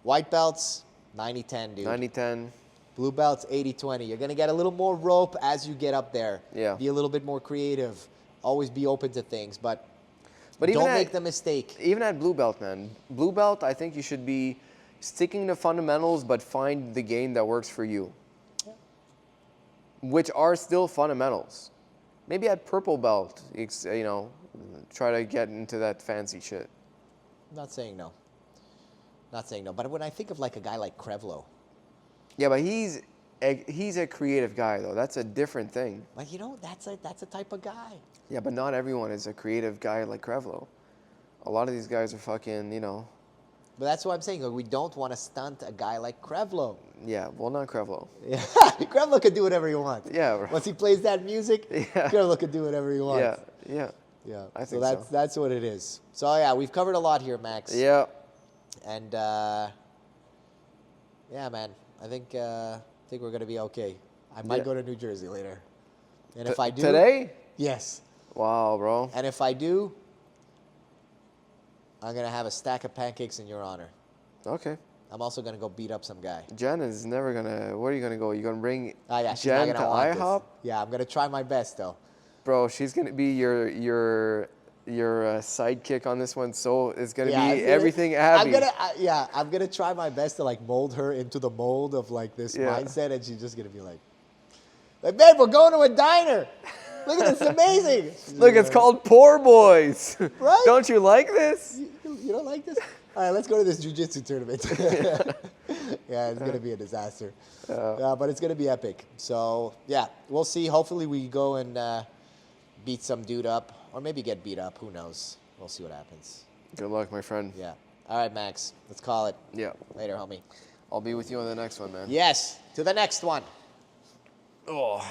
White belts, 90-10, dude. 90-10. Blue belts, 80-20. You're going to get a little more rope as you get up there. Yeah. Be a little bit more creative. Always be open to things, but even don't make the mistake. Even at blue belt, man. Blue belt, I think you should be sticking to fundamentals, but find the game that works for you. Yeah. Which are still fundamentals. Maybe at purple belt, you know, try to get into that fancy shit. Not saying no. Not saying no. But when I think of like a guy like Krevlo. Yeah, but he's a creative guy, though. That's a different thing. But you know, that's a type of guy. Yeah, but not everyone is a creative guy like Krevlo. A lot of these guys are fucking, you know. But that's what I'm saying. Like, we don't want to stunt a guy like Krevlo. Yeah, well, not Krevlo. Yeah, Krevlo can do whatever he wants. Yeah. Bro. Once he plays that music, Krevlo can do whatever he wants. Yeah. Yeah. I think so. That's what it is. So yeah, we've covered a lot here, Max. Yeah. And yeah, man, I think we're gonna be okay. I might go to New Jersey later, and if I do today, yes. Wow, bro. And if I do, I'm gonna have a stack of pancakes in your honor. Okay. I'm also gonna go beat up some guy. Jen is never gonna. Where are you gonna go? You gonna bring Yeah, she's Jen not to gonna want IHOP? this. Yeah, I'm gonna try my best though. Bro, she's gonna be your sidekick on this one. So it's gonna be it's everything Abby. I'm gonna try my best to like mold her into the mold of like this mindset, and she's just gonna be like, babe, we're going to a diner. Look at this, amazing. Look, it's called Poor Boys. Right? Don't you like this? You don't like this? All right, let's go to this jiu-jitsu tournament. Yeah, it's gonna be a disaster. But it's gonna be epic. So yeah, we'll see. Hopefully we go and beat some dude up. Or maybe get beat up. Who knows? We'll see what happens. Good luck, my friend. Yeah. All right, Max. Let's call it. Yeah. Later, homie. I'll be with you on the next one, man. Yes. To the next one. Oh.